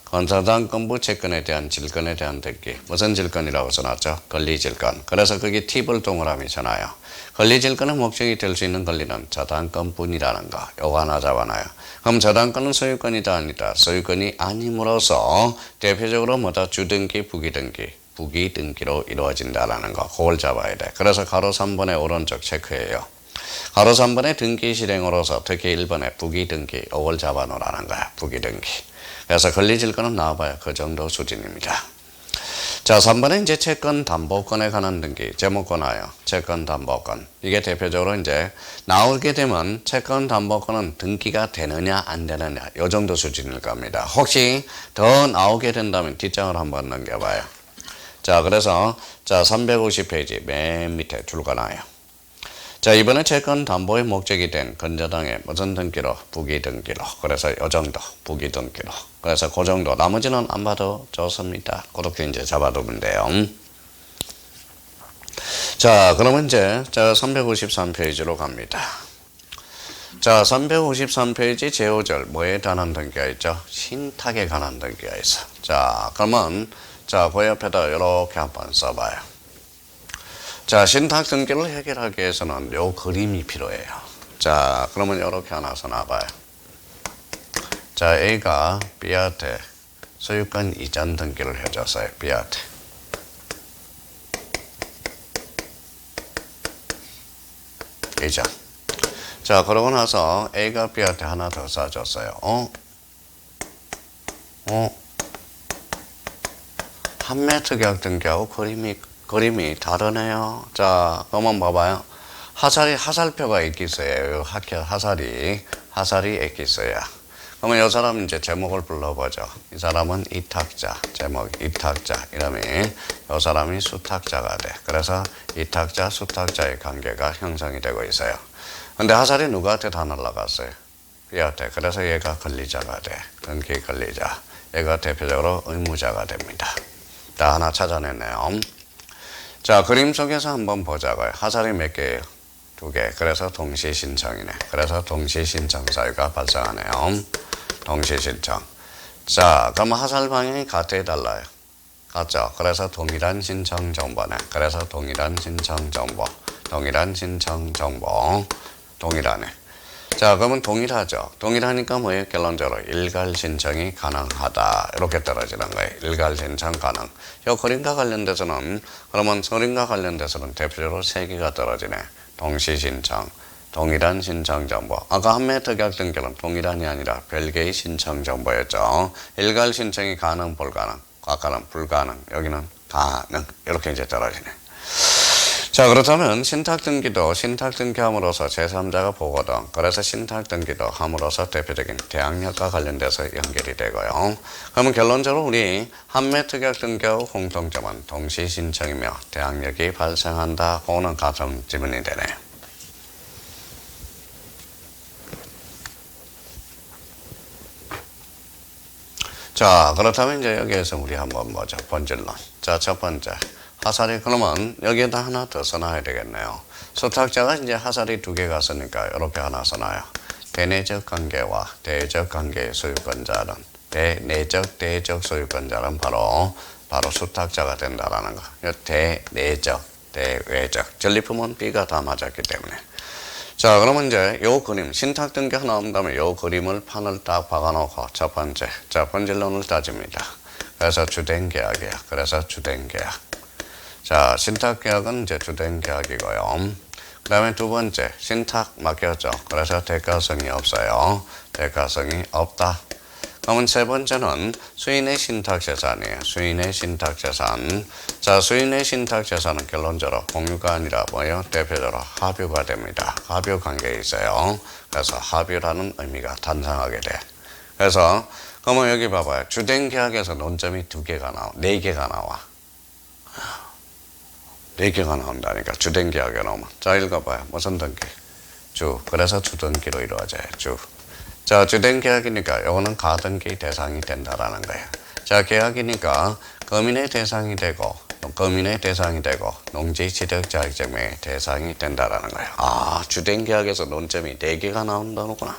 건사당 건부 채권에 대한 질권에 대한 듣기. 무슨 질권이라고 써놨죠? 권리질권. 그래서 그게 팁을 동그라미잖아요. 권리질권의 목적이 될 수 있는 권리는 저당권뿐이라는 거. 요거 하나 잡아놔요. 그럼 저당권은 소유권이다 아니다. 소유권이 아님으로써 대표적으로 뭐다? 주등기, 부기등기. 부기등기로 이루어진다라는 거. 그걸 잡아야 돼. 그래서 가로 3번의 오른쪽 체크예요. 가로 3번의 등기 실행으로서 특히 1번의 부기등기. 요걸 잡아놓으라는 거야. 부기등기. 그래서 권리질권은 나와봐요. 그 정도 수준입니다. 자, 3번에 이제 채권 담보권에 관한 등기. 제목과 나요. 채권 담보권. 이게 대표적으로 이제 나오게 되면 채권 담보권은 등기가 되느냐 안 되느냐. 요 정도 수준일 겁니다. 혹시 더 나오게 된다면 뒷장을 한번 넘겨봐요. 자, 그래서 자 350페이지 맨 밑에 줄가 나요. 자, 이번에 채권 담보의 목적이 된 건자당의 무슨 등기로? 부기등기로. 그래서 요 정도 부기등기로. 그래서 그 정도. 나머지는 안 봐도 좋습니다. 그렇게 이제 잡아두면 돼요. 자, 그러면 이제 자 353페이지로 갑니다. 자, 353페이지 제5절 뭐에 관한 등기가 있죠? 신탁에 관한 등기가 있어. 자, 그러면 자, 그 옆에다 이렇게 한번 써봐요. 자, 신탁 등기를 해결하기 위해서는 요 그림이 필요해요. 자, 그러면 이렇게 하나 써놔봐요. 자, A가 B한테 소유권 이전 등기를 해줬어요. B한테. 이전. 자, 그러고 나서 A가 B한테 하나 더 써줬어요. 한매특약 등기하고 그림이 다르네요. 자, 그러면 봐봐요. 하살표가 있겠어요. 하살이 있겠어요. 그러면 이 사람은 이제 제목을 불러보죠. 이 사람은 이탁자, 제목 이탁자. 이름이 이 사람이 수탁자가 돼. 그래서 이탁자, 수탁자의 관계가 형성이 되고 있어요. 근데 하살이 누구한테 다 날라갔어요? B한테. 그래서 얘가 권리자가 돼. 등기 권리자. 얘가 대표적으로 의무자가 됩니다. 자, 하나 찾아냈네요. 자, 그림 속에서 한번 보자고요. 하살이 몇 개예요? 2개. 그래서 동시신청이네. 그래서 동시신청 사유가 발생하네요. 동시신청. 자, 그럼 하살 방향이 같아 달라요? 같죠? 그래서 동일한 신청 정보네. 그래서 동일한 신청 정보. 동일한 신청 정보. 동일하네. 자, 그러면 동일하죠. 동일하니까 뭐예요? 결론적으로 일괄 신청이 가능하다. 이렇게 떨어지는 거예요. 일괄 신청 가능. 이 그림과 관련돼서는 그러면 그림과 관련돼서는 대표적으로 3개가 떨어지네. 동시 신청, 동일한 신청 정보. 아까 한매특약 등기는 동일한이 아니라 별개의 신청 정보였죠. 일괄 신청이 가능, 불가능. 아까는 불가능, 여기는 가능. 이렇게 이제 떨어지네. 자, 그렇다면 신탁등기도 신탁등기함으로써 제3자가 보거든. 그래서 신탁등기도 함으로써 대표적인 대항력과 관련돼서 연결이 되고요. 그러면 결론적으로 우리 한매특약등기하고 공통점은 동시신청이며 대항력이 발생한다. 그거는 가정 지문이 되네요. 자, 그렇다면 이제 여기에서 우리 한번 보죠. 본질론. 자, 첫 번째. 하살이 그러면 여기에다 하나 더 써놔야 되겠네요. 수탁자가 이제 하살이 2개가 있으니까 이렇게 하나 써놔요. 대내적 관계와 대외적 관계의 소유권자는 대내적 소유권자는 바로 수탁자가 된다라는 거. 대내적, 대외적. 전리품은 B가 다 맞았기 때문에. 자, 그러면 이제 요 그림, 신탁 등기 하나 나온 다음에 요 그림을 판을 딱 박아놓고 첫 번째, 자, 본질론을 따집니다. 그래서 주된 계약이야. 그래서 주된 계약. 자, 신탁 계약은 이제 주된 계약이고요. 그 다음에 두 번째, 신탁 맡겼죠. 그래서 대가성이 없어요. 대가성이 없다. 그러면 세 번째는 수인의 신탁 재산이에요. 수인의 신탁 재산. 자, 수인의 신탁 재산은 결론적으로 공유가 아니라 뭐예요? 대표적으로 합유가 됩니다. 합유 관계에 있어요. 그래서 합유라는 의미가 탄생하게 돼. 그래서 그러면 여기 봐봐요. 주된 계약에서 논점이 2개가 나와. 4개가 나와. 4개가 나온다니까. 주된 계약에 나오면. 자, 읽어봐요. 무슨 등기? 주. 그래서 주등기로 이루어져요. 주. 자, 주된 계약이니까 요거는 가등기 대상이 된다라는 거예요. 자, 계약이니까 거민의 대상이 되고 농지 취득자격증의 대상이 된다라는 거예요. 아, 주된 계약에서 논점이 4개가 나온다는구나.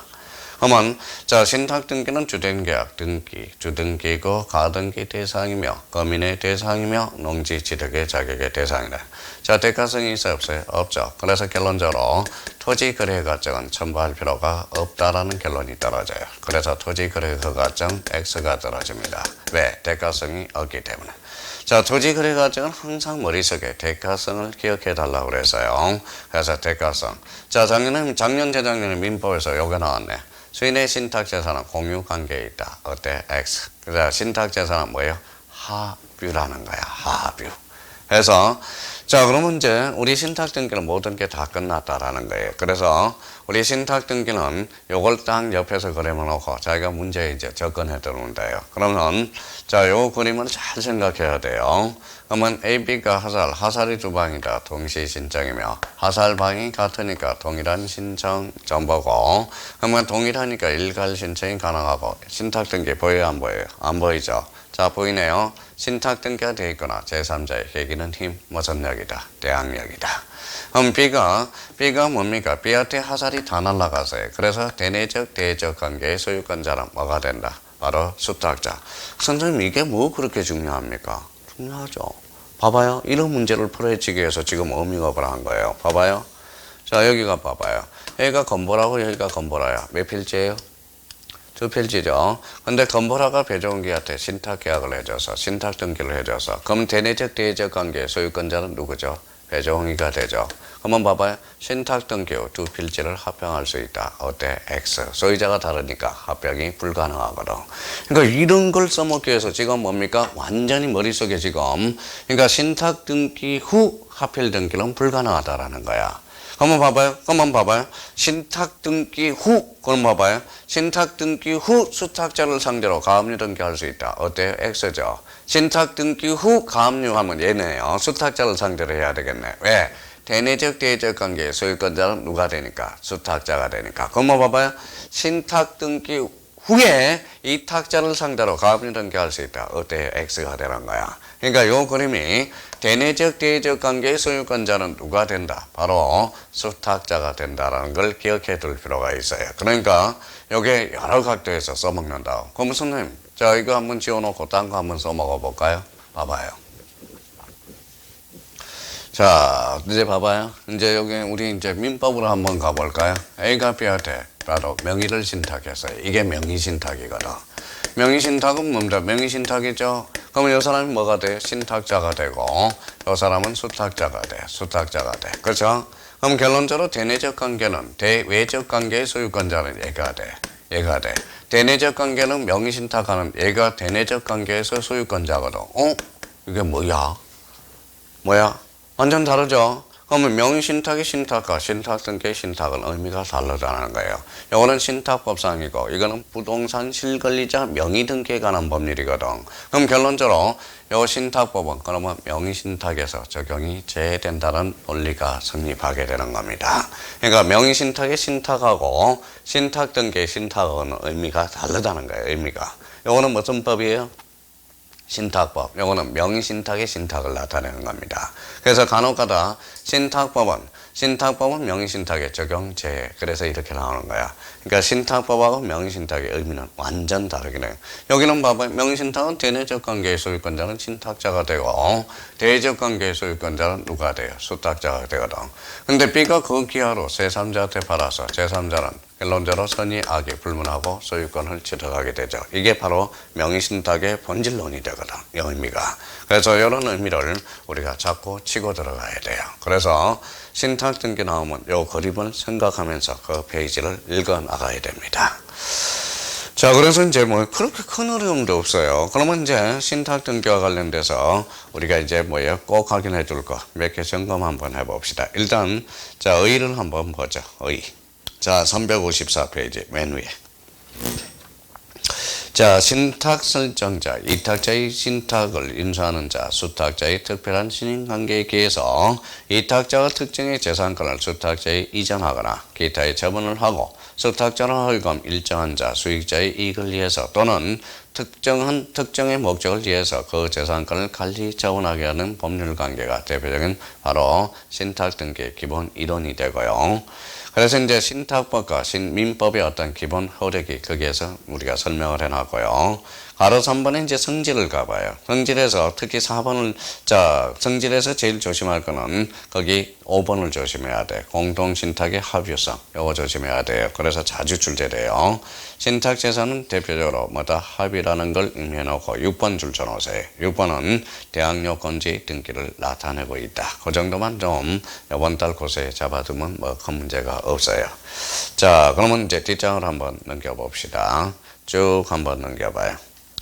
그러면 자, 신탁 등기는 주된 계약 등기, 주등기고 가등기 대상이며 거민의 대상이며 농지 취득의 자격의 대상이다. 자, 대가성이 있어요, 없어요? 없죠. 그래서 결론적으로 토지 거래 과정은 첨부할 필요가 없다라는 결론이 떨어져요. 그래서 토지 거래 과정 X가 떨어집니다. 왜? 대가성이 없기 때문에. 자, 토지 거래 과정은 항상 머릿속에 대가성을 기억해 달라고 그랬어요. 그래서 대가성. 자, 작년, 재작년에 민법에서 요게 나왔네. 수인의 신탁재산은 공유관계에 있다. 어때? X. 그래서 신탁재산은 뭐예요? 하뷰라는 거야. 하뷰. 그래서 자, 그러면 이제 우리 신탁 등기는 모든 게 다 끝났다라는 거예요. 그래서 우리 신탁 등기는 요걸 딱 옆에서 그림을 놓고 자기가 문제에 이제 접근해 들어온다요. 그러면 자, 요 그림을 잘 생각해야 돼요. 그러면 A, B가 하살이 두 방이다. 동시 신청이며 하살 방이 같으니까 동일한 신청 정보고, 그러면 동일하니까 일괄 신청이 가능하고. 신탁 등기 보여요, 안 보여요? 안 보이죠? 자, 보이네요. 신탁 등기가 되어 있거나 제3자의 계기는 힘, 무슨 역이다? 대항력이다. 그럼 B가 뭡니까? B한테 하살이 다 날라가서요. 그래서 대내적, 대적 관계의 소유권자는 뭐가 된다? 바로 수탁자. 선생님, 이게 뭐 그렇게 중요합니까? 중요하죠. 봐봐요. 이런 문제를 풀어지기 위해서 지금 어미업을 한 거예요. 봐봐요. 자, 여기가 봐봐요. 여기가 건보라고 여기가 건보라야. 몇 필지예요? 2필지죠. 근데 건보라가 배종기한테 신탁 계약을 해줘서 신탁 등기를 해줘서 그럼 대내적 대적 관계의 소유권자는 누구죠? 배종이가 되죠. 그러면 봐봐요. 신탁 등기 후 2필지를 합병할 수 있다. 어때? X. 소유자가 다르니까 합병이 불가능하거든. 그러니까 이런 걸 써먹기 위해서 지금 뭡니까? 완전히 머릿속에 지금 그러니까 신탁 등기 후 합필 등기는 불가능하다라는 거야. 한번 봐봐요. 신탁 등기 후, 그럼 봐봐요. 신탁 등기 후 수탁자를 상대로 가압류 등기할 수 있다. 어때요? X죠. 신탁 등기 후 가압류 하면 얘네요. 수탁자를 상대로 해야 되겠네. 왜? 대내적, 대적 관계의 소유권자는 누가 되니까? 수탁자가 되니까. 그럼 봐봐요. 신탁 등기 후에 이 탁자를 상대로 가압류 등기할 수 있다. 어때요? X가 되는 거야. 그러니까 요 그림이 대내적, 대적 관계의 소유권자는 누가 된다? 바로 수탁자가 된다라는 걸 기억해 둘 필요가 있어요. 그러니까 요게 여러 각도에서 써먹는다. 그럼 선생님, 자, 이거 한번 지워놓고 딴 거 한번 써먹어 볼까요? 봐봐요. 자, 이제 봐봐요. 이제 여기 우리 이제 민법으로 한번 가볼까요? A가 B한테 바로 명의를 신탁했어요. 이게 명의신탁이거든. 명의신탁은 뭡니까? 명의신탁이죠. 그러면 이 사람이 뭐가 돼? 신탁자가 되고, 이 사람은 수탁자가 돼. 수탁자가 돼. 그렇죠? 그럼 결론적으로 대내적 관계는 대외적 관계의 소유권자는 얘가 돼. 얘가 돼. 대내적 관계는 명의신탁하는 얘가 대내적 관계에서 소유권자거든. 이게 뭐야? 완전 다르죠? 그러면 명의신탁의 신탁과 신탁 등기의 신탁은 의미가 다르다는 거예요. 이거는 신탁법상이고 이거는 부동산 실권리자 명의 등기에 관한 법률이거든. 그럼 결론적으로 이 신탁법은 그러면 명의신탁에서 적용이 제외된다는 논리가 성립하게 되는 겁니다. 그러니까 명의신탁의 신탁하고 신탁 등기의 신탁은 의미가 다르다는 거예요. 의미가. 이거는 무슨 법이에요? 신탁법. 요거는 명의신탁의 신탁을 나타내는 겁니다. 그래서 간혹가다 신탁법은 명의신탁에 적용 제외. 그래서 이렇게 나오는 거야. 그러니까 신탁법하고 명의신탁의 의미는 완전 다르긴 해요. 여기는 봐봐요. 명의신탁은 대내적 관계의 소유권자는 신탁자가 되고 대외적 관계의 소유권자는 누가 돼요? 수탁자가 되거든. 근데 B가 그 기하로 제3자한테 팔아서 제3자는 결론적으로 선의 악이 불문하고 소유권을 취득하게 되죠. 이게 바로 명의신탁의 본질론이 되거든. 이 의미가. 그래서 이런 의미를 우리가 자꾸 치고 들어가야 돼요. 그래서 신탁 등기 나오면 이 그림을 생각하면서 그 페이지를 읽어 나가야 됩니다. 자, 그래서 이제 뭐 그렇게 큰 어려움도 없어요. 그러면 이제 신탁 등기와 관련돼서 우리가 이제 꼭 확인해 줄 거 몇 개 점검 한번 해봅시다. 일단 자, 의의를 한번 보죠. 의의. 자, 354페이지 맨 위에. 자, 신탁 설정자, 이탁자의 신탁을 인수하는 자, 수탁자의 특별한 신인관계에 기해서 이탁자가 특정의 재산권을 수탁자에 이전하거나 기타의 처분을 하고 수탁자는 헐금 일정한 자, 수익자의 이익을 위해서 또는 특정의 목적을 위해서 그 재산권을 관리 처분하게 하는 법률관계가 대표적인 바로 신탁 등기의 기본 이론이 되고요. 그래서 이제 신탁법과 민법의 어떤 기본 효력이 거기에서 우리가 설명을 해놨고요. 가로 3번에 이제 성질을 가봐요. 성질에서 특히 4번을, 성질에서 제일 조심할 거는 거기 5번을 조심해야 돼. 공동신탁의 합유성. 요거 조심해야 돼요. 그래서 자주 출제돼요. 신탁재산은 대표적으로 뭐다? 합의라는 걸 의미해놓고 6번 줄쳐놓으세요. 6번은 대항요건지 등기를 나타내고 있다. 그 정도만 좀 이번 달 고세에 잡아두면 뭐 큰 문제가 없어요. 자, 그러면 이제 뒷장을 한번 넘겨봅시다. 쭉 한번 넘겨봐요.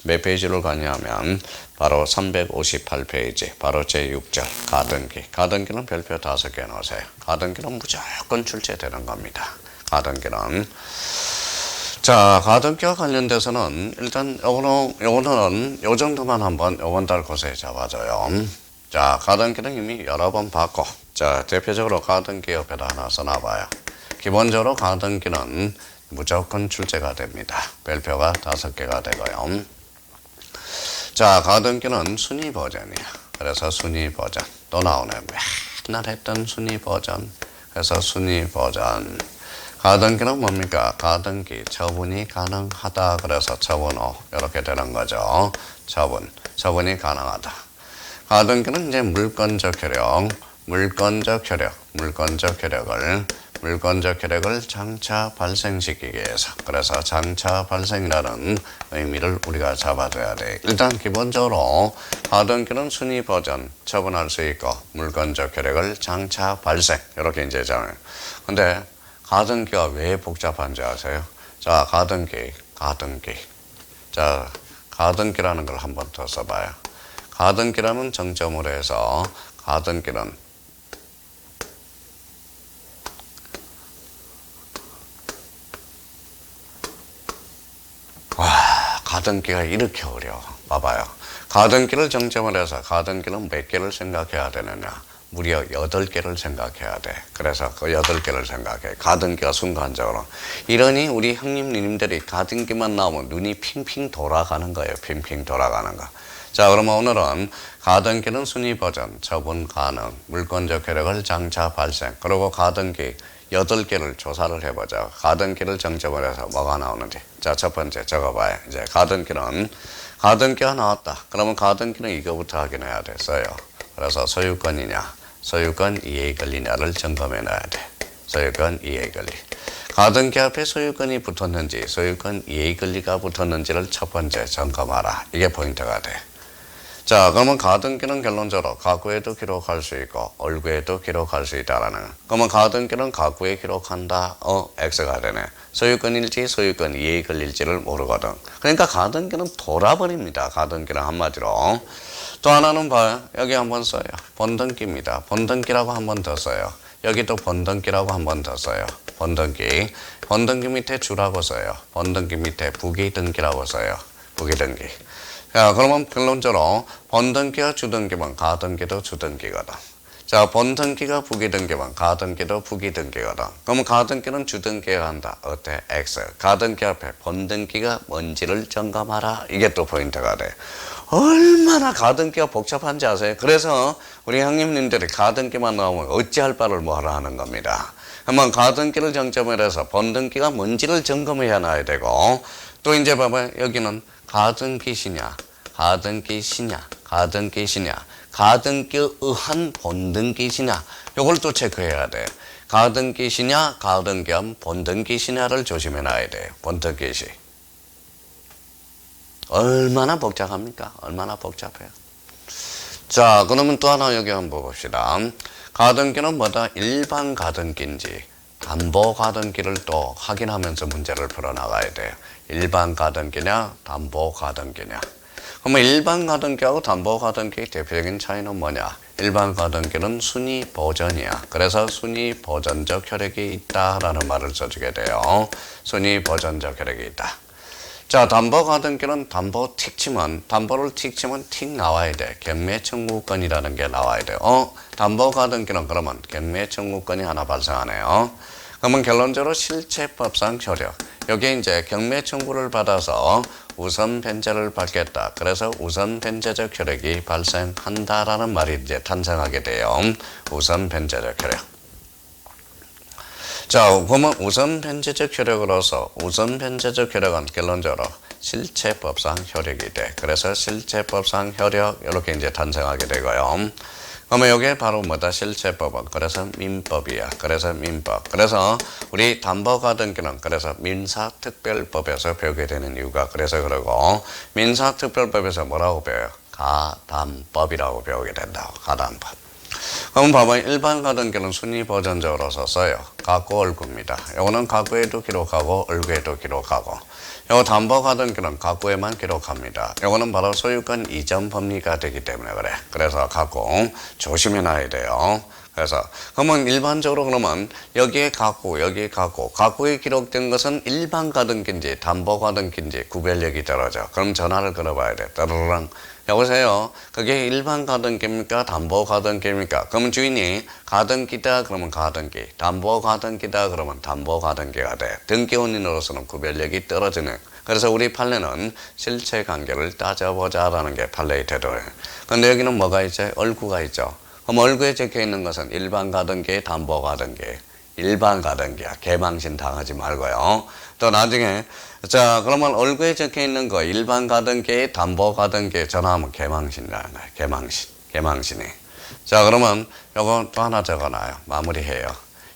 몇 페이지로 가냐면 바로 358페이지 바로 제6절 가등기. 가등기는 별표 5개 넣으세요. 가등기는 무조건 출제되는 겁니다. 가등기는 자, 가등기와 관련돼서는 일단 요거는 요 정도만 한번 요번 달 고세에 잡아줘요. 자, 가등기는 이미 여러 번 봤고, 자, 대표적으로 가등기 옆에다 하나 써놔봐요. 기본적으로 가등기는 무조건 출제가 됩니다. 별표가 5개가 되고요. 자, 가등기는 순위 버전이야. 그래서 순위 버전. 또 나오네. 맨날 했던 순위 버전. 그래서 순위 버전. 가등기는 뭡니까? 가등기, 처분이 가능하다. 그래서 처분호. 이렇게 되는 거죠. 처분이 가능하다. 가등기는 이제 물권적 효력을 장차 발생시키기 위해서. 그래서 장차 발생이라는 의미를 우리가 잡아둬야 돼. 일단 기본적으로 가등기는 순위 버전 처분할 수 있고 물권적 효력을 장차 발생 이렇게 이제 잖아요. 근데 가등기가 왜 복잡한지 아세요? 자, 가등기. 자, 가등기라는 걸 한 번 더 써봐요. 가등기라는 정점으로 해서 가등기는 가등기가 이렇게 어려워. 봐봐요. 가등기를 정점으로 해서 가등기는 몇 개를 생각해야 되느냐? 무려 8개를 생각해야 돼. 그래서 그 8개를 생각해. 가등기가 순간적으로. 이러니 우리 형님, 누님들이 가등기만 나오면 눈이 핑핑 돌아가는 거예요. 핑핑 돌아가는 거. 자, 그러면 오늘은 가등기는 순위 버전, 처분 가능, 물권적 효력을 장차 발생. 그리고 가등기 8개를 조사를 해보자. 가등기를 정점으로 해서 뭐가 나오는지. 자, 첫 번째 적어봐요. 이제 가등기가 나왔다. 그러면 가등기는 이거부터 확인해야 됐어요. 그래서 소유권이냐, 소유권 이해 권리냐를 점검해놔야 돼. 소유권 이해 권리. 가등기 앞에 소유권이 붙었는지, 소유권 이해 권리가 붙었는지를 첫 번째 점검하라. 이게 포인트가 돼. 자, 그러면 가등기는 결론적으로 가구에도 기록할 수 있고 얼구에도 기록할 수 있다라는. 그러면 가등기는 가구에 기록한다. X가 되네. 소유권일지 소유권 이해 권리일지를 모르거든. 그러니까 가등기는 돌아버립니다. 가등기는 한마디로. 또 하나는 봐요. 여기 한번 써요. 번등기입니다. 번등기라고 한 번 더 써요. 여기도 번등기라고 한 번 더 써요. 번등기. 번등기 밑에 주라고 써요. 번등기 밑에 부기등기라고 써요. 부기등기. 자, 그러면 결론적으로 번등기가 주등기면 가등기도 주등기거든. 자, 번등기가 부기등기면 가등기도 부기등기거든. 그러면 가등기는 주등기가 한다. 어때? X. 가등기 앞에 번등기가 뭔지를 점검하라. 이게 또 포인트가 돼. 얼마나 가등기가 복잡한지 아세요? 그래서 우리 형님님들이 가등기만 나오면 어찌할 바를 뭐하라 하는 겁니다. 그러면 가등기를 정점으로 해서 번등기가 뭔지를 점검해야 놔야 되고, 또 이제 봐봐요. 여기는 가등기시냐, 가등기시냐, 가등기에 의한 번등기시냐, 요걸 또 체크해야 돼. 가등기시냐, 가등기한 번등기시냐를 조심해 놔야 돼요. 번등기시. 얼마나 복잡합니까? 얼마나 복잡해요. 자, 그러면 또 하나 여기 한번 봅시다. 가등기는 뭐다? 일반 가등기인지 담보 가등기를 또 확인하면서 문제를 풀어나가야 돼요. 일반 가등기냐, 담보 가등기냐. 그러면 일반 가등기하고 담보 가등기의 대표적인 차이는 뭐냐? 일반 가등기는 순위 버전이야. 그래서 순위 버전적 효력이 있다라는 말을 써주게 돼요. 순위 버전적 효력이 있다. 자, 담보 가등기는 담보 틱 치면, 담보를 틱 치면 틱 나와야 돼. 경매 청구권이라는 게 나와야 돼. 담보 가등기는 그러면 경매 청구권이 하나 발생하네요. 그러면 결론적으로 실체법상 효력. 여기 이제 경매 청구를 받아서 우선 변제를 받겠다. 그래서 우선 변제적 효력이 발생한다라는 말이 이제 탄생하게 돼요. 우선 변제적 효력. 자, 그러면 우선 변제적 효력으로서 우선 변제적 효력은 결론적으로 실체법상 효력이 돼. 그래서 실체법상 효력 이렇게 이제 탄생하게 되고요. 그러면 이게 바로 뭐다? 실체법은. 그래서 민법이야. 그래서 민법. 그래서 우리 담보가등기는 그래서 민사특별법에서 배우게 되는 이유가 그래서 그러고 민사특별법에서 뭐라고 배워요? 가담법이라고 배우게 된다고. 가담법. 그럼 봐봐. 일반 가등기는 순위 버전적으로 써요. 가구 얼구입니다. 요거는 가구에도 기록하고 얼구에도 기록하고. 요거 담보 가등기는 가구에만 기록합니다. 요거는 바로 소유권 이전 법리가 되기 때문에 그래. 그래서 가구 조심해 놔야 돼요. 그래서 그러면 일반적으로 그러면 여기에 가구, 여기에 가구. 가구에 기록된 것은 일반 가등기인지 담보 가등기인지 구별력이 떨어져. 그럼 전화를 걸어봐야 돼. 따르릉. 여보세요. 그게 일반 가등기입니까? 담보 가등기입니까? 그러면 주인이 가등기다 그러면 가등기, 담보 가등기다 그러면 담보 가등기가 돼. 등기원인으로서는 구별력이 떨어지는. 그래서 우리 판례는 실체 관계를 따져보자라는 게 판례의 태도예요. 근데 여기는 뭐가 있죠? 얼구가 있죠. 그럼 얼구에 적혀 있는 것은 일반 가등기, 담보 가등기. 일반 가등기야. 개망신 당하지 말고요. 또 나중에 자 그러면 얼굴에 적혀 있는 거 일반 가등기, 담보 가등기 전화하면 개망신이라는 거예요. 개망신이. 자 그러면 요거 또 하나 적어놔요. 마무리해요.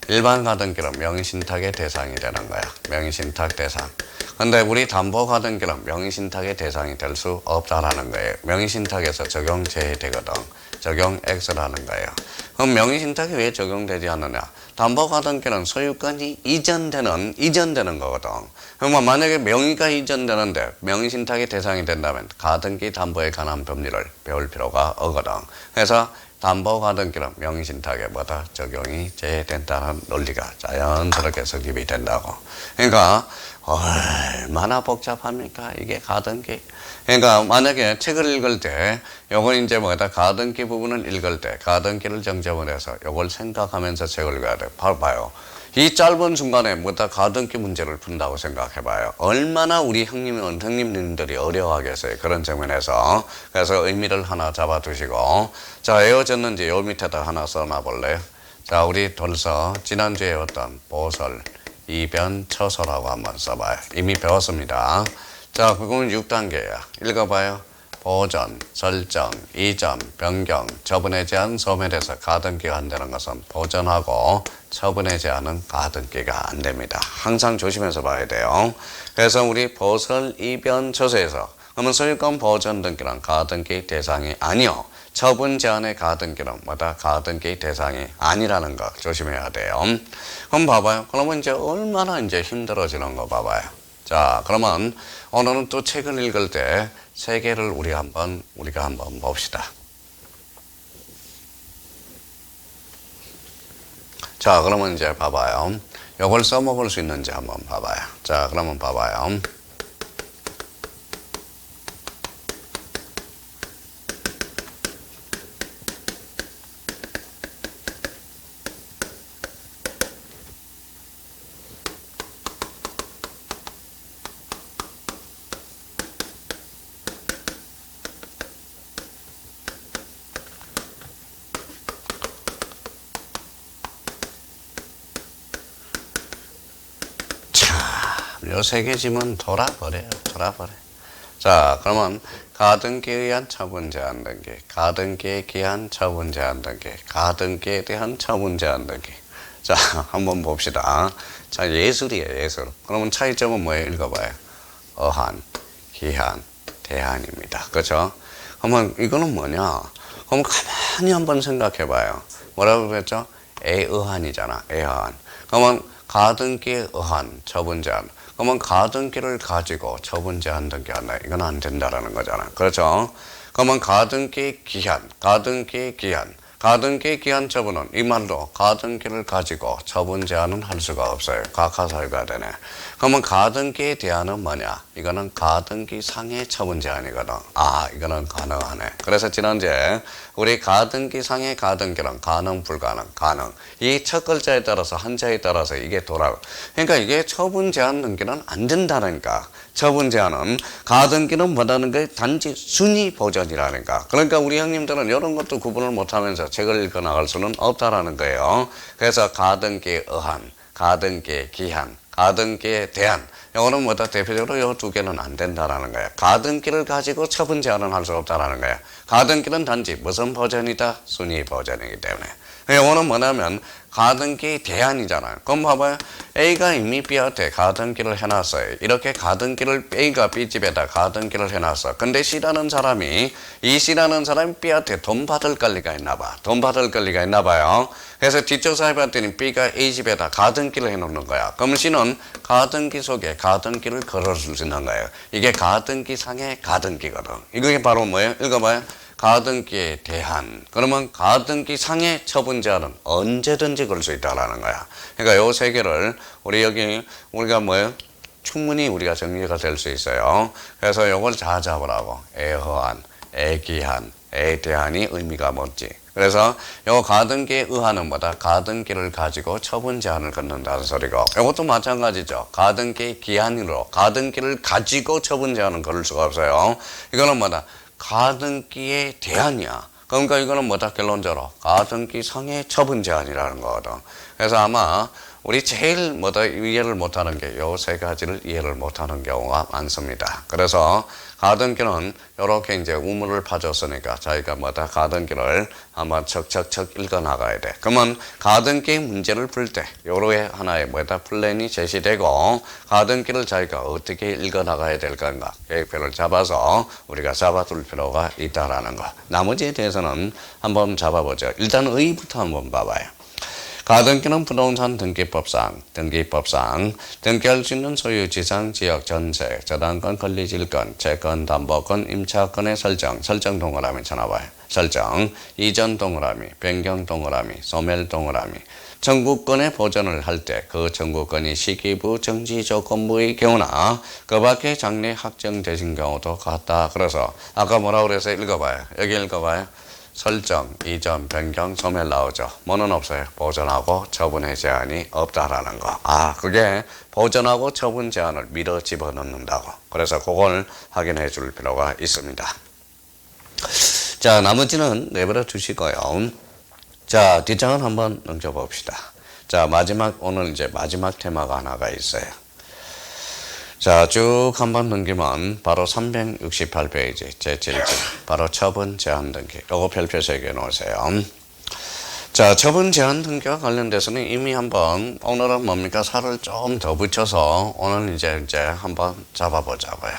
일반 가등기는 명의신탁의 대상이 되는 거야. 명의신탁 대상. 근데 우리 담보 가등기는 명의신탁의 대상이 될 수 없다라는 거예요. 명의신탁에서 적용 제외되거든. 적용 X라는 거예요. 그럼 명의신탁이 왜 적용되지 않느냐? 담보 가등기는 소유권이 이전되는 거거든. 그러면 만약에 명의가 이전되는데 명의신탁의 대상이 된다면 가등기 담보에 관한 법리를 배울 필요가 없거든. 그래서 담보 가등기는 명의신탁에 뭐다 적용이 제외된다는 논리가 자연스럽게 성립이 된다고. 그러니까 얼마나 복잡합니까? 이게 가등기. 그러니까 만약에 책을 읽을 때 요건 이제 뭐다 가등기 부분을 읽을 때 가등기를 정점을 해서 요걸 생각하면서 책을 읽어야 돼. 바로 봐요. 이 짧은 순간에 뭐다 가등기 문제를 푼다고 생각해봐요. 얼마나 우리 형님들이 어려워하겠어요. 그런 측면에서. 그래서 의미를 하나 잡아두시고 자 외워졌는지 요 밑에다 하나 써놔볼래요? 자 우리 돌서 지난주에 어떤 보설 이변 처소라고 한번 써봐요. 이미 배웠습니다. 자 그건 6단계야. 읽어봐요. 보전, 설정, 이전, 변경, 처분에 제한 소멸해서 가등기가 안 되는 것은 보전하고 처분에 제한은 가등기가 안 됩니다. 항상 조심해서 봐야 돼요. 그래서 우리 보설, 이변, 처소에서 그러면 소유권 보전 등기는 가등기 대상이 아니요. 처분 제한의 가등기는 뭐다? 가등기 대상이 아니라는 거 조심해야 돼요. 그럼 봐봐요. 그러면 이제 얼마나 이제 힘들어지는 거 봐봐요. 자, 그러면 오늘은 또 책을 읽을 때 세 개를 우리가 한번 봅시다. 자, 그러면 이제 봐봐요. 요걸 써먹을 수 있는지 한번 봐봐요. 자, 그러면 봐봐요. 요 세 개 지면 돌아버려요. 자, 그러면 가등기에 의한 처분 제한 등기, 가등기에 기한 처분 제한 등기, 가등기에 대한 처분 제한 등기. 자, 한번 봅시다. 자, 예술이에요, 예술. 그러면 차이점은 뭐예요? 읽어봐요. 어한, 기한, 대한입니다. 그렇죠? 그러면 이거는 뭐냐? 그럼 가만히 한번 생각해봐요. 뭐라고 그랬죠? 애의한이잖아, 애의한. 그러면 가등기에 의한 처분 제한. 그러면 가등기를 가지고 처분 제한 등기한다. 이건 안 된다라는 거잖아. 그렇죠? 그러면 가등기 기한. 가등기 기한 처분은 이 말로 가등기를 가지고 처분 제한은 할 수가 없어요. 각하사유가 되네. 그러면 가등기에 대한은 뭐냐? 이거는 가등기 상의 처분 제한이거든. 아, 이거는 가능하네. 그래서 지난주에 우리 가등기 상의 가등기는 가능, 불가능, 가능. 이 첫 글자에 따라서 한자에 따라서 이게 돌아요. 그러니까 이게 처분 제한 등기는 안 된다니까. 처분 제한은 가등기는 뭐라는 게 단지 순위 보전이라니까. 그러니까 우리 형님들은 이런 것도 구분을 못하면서 책을 읽어 나갈 수는 없다라는 거예요. 그래서 가등기에 의한, 가등기에 기한, 가등기에 대한, 이거는 뭐다 대표적으로 이 두 개는 안 된다라는 거야. 가등기를 가지고 처분 제한은 할 수 없다라는 거야. 가등기는 단지 무슨 버전이다? 순위 버전이기 때문에. 이거는 뭐냐면 가등기 대안이잖아요. 그럼 봐봐요. A가 이미 B한테 가등기를 해놨어요. 이렇게 가등기를 A가 B집에다 가등기를 해놨어. 근데 C라는 사람이 이 C라는 사람이 B한테 돈 받을 권리가 있나 봐. 돈 받을 권리가 있나 봐요. 그래서 뒷조사해 봤더니 B가 A집에다 가등기를 해놓는 거야. 그럼 C는 가등기 속에 가등기를 걸어줄 수 있는 거예요. 이게 가등기 상의 가등기거든. 이게 바로 뭐예요? 읽어봐요. 가등기에 대한, 그러면 가등기 상의 처분 제한은 언제든지 걸 수 있다라는 거야. 그러니까 요 세 개를 우리가 뭐예요? 충분히 우리가 정리가 될 수 있어요. 그래서 요걸 잘 잡으라고. 애허한, 애기한, 애대한이 의미가 뭔지. 그래서 요 가등기에 의한은 뭐다? 가등기를 가지고 처분 제한을 걷는다는 소리고. 이것도 마찬가지죠. 가등기 기한으로 가등기를 가지고 처분 제한은 걸을 수가 없어요. 이거는 뭐다? 가등기에 대한이야. 그러니까 이거는 뭐다? 결론적으로 가등기 상의 처분 제한이라는 거거든. 그래서 아마 우리 제일 뭐다 이해를 못하는 게 요 세 가지를 이해를 못하는 경우가 많습니다. 그래서 가등기는 이렇게 이제 우물을 파줬으니까 자기가 뭐다 가등기를 한번 척척척 읽어 나가야 돼. 그러면 가등기 문제를 풀 때 요로의 하나의 뭐다 플랜이 제시되고 가등기를 자기가 어떻게 읽어 나가야 될 건가 계획표를 잡아서 우리가 잡아둘 필요가 있다라는 거. 나머지에 대해서는 한번 잡아보죠. 일단 의의부터 한번 봐봐요. 가등기는 부동산 등기법상 등기할 수 있는 소유, 지상, 지역, 전세, 저당권, 권리질권, 채권, 담보권, 임차권의 설정 동그라미 쳐놔봐요. 설정, 이전 동그라미, 변경 동그라미, 소멸 동그라미. 청구권의 보전을 할 때 그 청구권이 시기부, 정지 조건부의 경우나 그 밖에 장래 확정되신 경우도 같다. 그래서 아까 뭐라고 그랬어요? 읽어봐요. 여기 읽어봐요. 설정, 이전, 변경, 소멸 나오죠. 뭐는 없어요. 보전하고 처분의 제한이 없다라는 거. 아, 그게 보전하고 처분 제한을 밀어 집어넣는다고. 그래서 그걸 확인해 줄 필요가 있습니다. 자, 나머지는 내버려 두시고요. 자, 뒷장을 한번 넘겨봅시다. 자, 오늘 이제 마지막 테마가 하나가 있어요. 자, 쭉 한번 넘기면 바로 368페이지 제7절 바로 처분 제한 등기. 요거 별표 3개 놓으세요. 자, 처분 제한 등기와 관련돼서는 이미 한번 오늘은 뭡니까? 살을 좀 더 붙여서 오늘 이제 한번 잡아보자고요.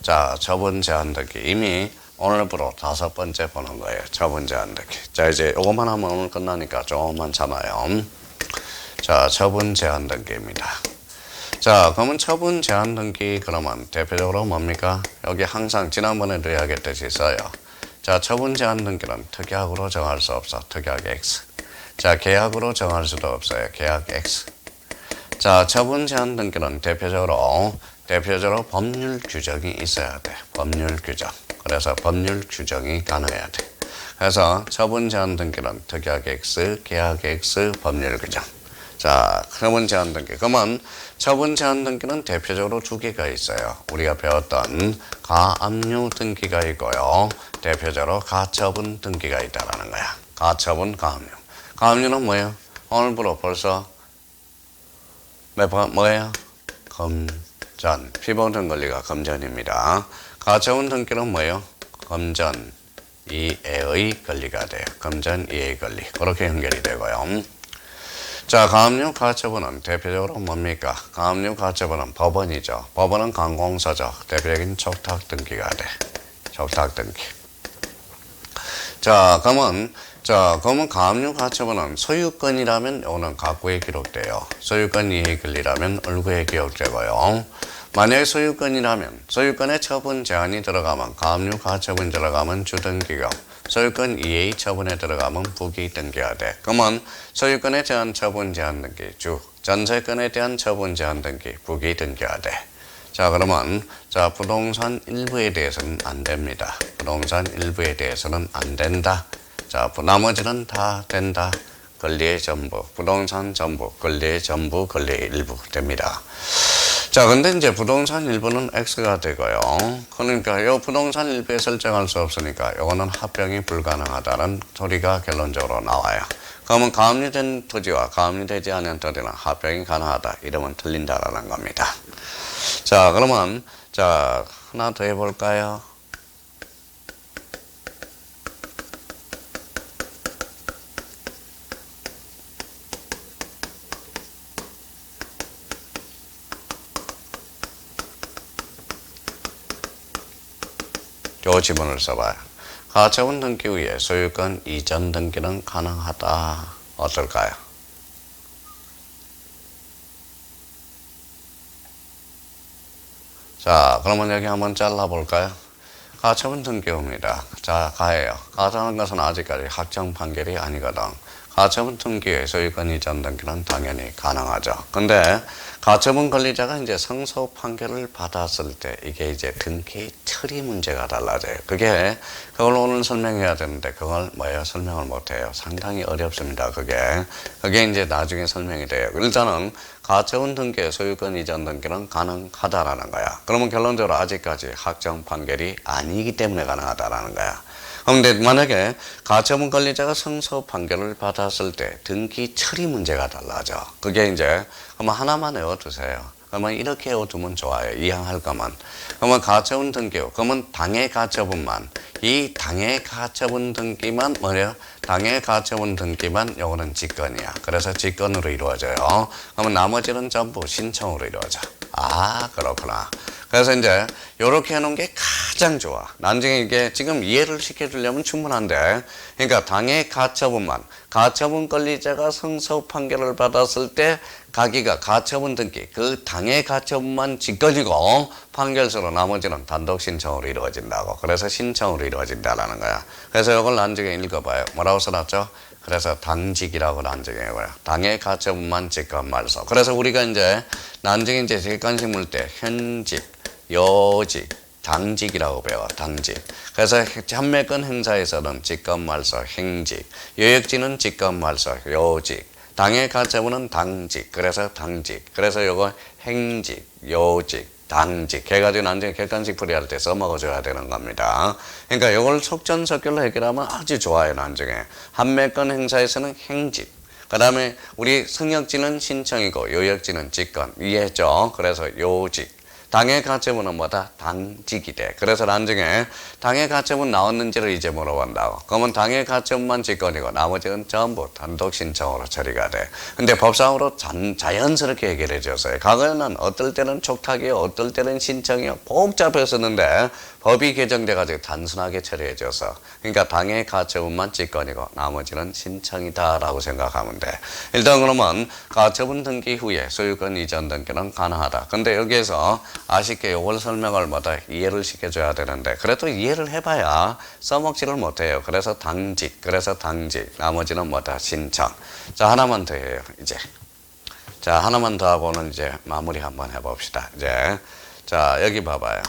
자, 처분 제한 등기 이미 오늘부로 5번째 보는 거예요. 처분 제한 등기. 자, 이제 요것만 하면 오늘 끝나니까 조금만 참아요. 자, 처분 제한 등기입니다. 자, 그러면 처분 제한 등기 그러면 대표적으로 뭡니까? 여기 항상 지난번에도 이야기했듯이 써요. 자, 처분 제한 등기는 특약으로 정할 수 없어. 특약 X. 자, 계약으로 정할 수도 없어요. 계약 X. 자, 처분 제한 등기는 대표적으로 법률 규정이 있어야 돼. 법률 규정. 그래서 법률 규정이 가능해야 돼. 그래서 처분 제한 등기는 특약 X, 계약 X, 법률 규정. 자, 처분 제한 등기. 그러면 처분 제한 등기는 대표적으로 2개가 있어요. 우리가 배웠던 가압류 등기가 있고요. 대표적으로 가처분 등기가 있다라는 거야. 가처분, 가압류. 가압류는 뭐예요? 오늘부로 벌써 뭐예요? 검전. 피보등 권리가 검전입니다. 가처분 등기는 뭐예요? 검전 이해의 권리가 돼요. 검전 이해의 권리. 그렇게 연결이 되고요. 자, 가압류 가처분은 대표적으로 뭡니까? 가압류 가처분은 법원이죠. 법원은 관공서죠. 대표적인 촉탁 등기가 돼. 촉탁 등기. 자, 그러면 가압류 가처분은 소유권이라면 오는 가구에 기록돼요. 소유권 이해 권리라면 얼구에 기록되고요. 만약에 소유권이라면 소유권에 처분 제한이 들어가면 가압류 가처분 들어가면 주등기금. 소유권 이해 처분에 들어가면 부기 등기가 돼. 그러면 소유권에 대한 처분 제한 등기 주, 전세권에 대한 처분 제한 등기 부기 등기가 돼. 자, 그러면 자, 부동산 일부에 대해서는 안 됩니다. 부동산 일부에 대해서는 안 된다. 자, 나머지는 다 된다. 권리의 전부, 부동산 전부, 권리의 전부, 권리의 일부 됩니다. 자, 근데 이제 부동산 일부는 X가 되고요. 그러니까 요 부동산 일부에 설정할 수 없으니까 요거는 합병이 불가능하다는 소리가 결론적으로 나와요. 그러면 가압류된 토지와 가압류되지 않은 토지는 합병이 가능하다. 이러면 틀린다라는 겁니다. 자, 그러면 자, 하나 더 해볼까요? 요 지문을 써봐요. 가처분 등기 후에 소유권 이전 등기는 가능하다. 어떨까요? 자, 그러면 여기 한번 잘라볼까요? 가처분 등기 후입니다. 자, 가예요. 가라는 것은 아직까지 확정 판결이 아니거든. 가처분 등기 후에 소유권 이전 등기는 당연히 가능하죠. 근데 가처분 권리자가 이제 승소 판결을 받았을 때 이게 이제 등기 처리 문제가 달라져요. 그걸 오늘 설명해야 되는데 그걸 설명을 못해요. 상당히 어렵습니다. 그게 이제 나중에 설명이 돼요. 일단은 가처분 등기에 소유권 이전 등기는 가능하다라는 거야. 그러면 결론적으로 아직까지 확정 판결이 아니기 때문에 가능하다라는 거야. 그런데 만약에 가처분 권리자가 승소 판결을 받았을 때 등기 처리 문제가 달라져. 그게 이제 그러면 하나만 외워두세요. 그러면 이렇게 외워두면 좋아요. 이해할 거면. 그러면 가처분 등기 후, 그러면 당해 가처분만, 이 당해 가처분 등기만 당해 가처분 등기만 요거는 직권이야. 그래서 직권으로 이루어져요. 그러면 나머지는 전부 신청으로 이루어져. 아, 그렇구나. 그래서 이제 요렇게 해놓은 게 가장 좋아. 나중에 이게 지금 이해를 시켜주려면 충분한데, 그러니까 당해 가처분만, 가처분 권리자가 승소 판결을 받았을 때 가기가 가처분 등기, 그 당해 가처분만 직권이고 판결서로 나머지는 단독 신청으로 이루어진다고. 그래서 신청으로 이루어진다라는 거야. 그래서 이걸 나중에 읽어봐요. 뭐라고 써놨죠? 그래서 당직이라고 나중에 해요. 당해 가처분만 직권 말소. 그래서 우리가 이제 나중에 이제 객관식 물 때 현직, 요직, 당직이라고 배워. 당직. 그래서 판매권 행사에서는 직권 말소, 행직. 요역지는 직권 말소, 요직. 당해 가처분은 당직. 그래서 당직. 그래서 요거 행직, 요직, 당직 해가지고 나중에 객관식 풀이할 때 써먹어줘야 되는 겁니다. 그러니까 이걸 속전속결로 해결하면 아주 좋아요. 나중에 판매권 행사에서는 행직, 그 다음에 우리 승역지는 신청이고 요역지는 직권. 이해했죠? 그래서 요직. 당해 가처분은 뭐다? 당직이 돼. 그래서 나중에 당해 가처분 나왔는지를 이제 물어본다고. 그러면 당해 가처분만 직권이고 나머지는 전부 단독 신청으로 처리가 돼. 근데 법상으로 자연스럽게 해결해 줬어요. 과거에는 어떨 때는 촉탁이요, 어떨 때는 신청이요, 복잡했었는데 법이 개정돼가지고 단순하게 처리해 줬어. 그러니까 당해 가처분만 직권이고 나머지는 신청이다라고 생각하면 돼. 일단 그러면 가처분 등기 후에 소유권 이전 등기는 가능하다. 근데 여기에서 아쉽게 요걸 설명을 이해를 시켜줘야 되는데 그래도 이해를 해봐야 써먹지를 못해요. 그래서 당직, 나머지는 신청. 자, 하나만 더 해요. 이제 자, 하나만 더 하고는 이제 마무리 한번 해봅시다. 이제 자, 여기 봐봐요.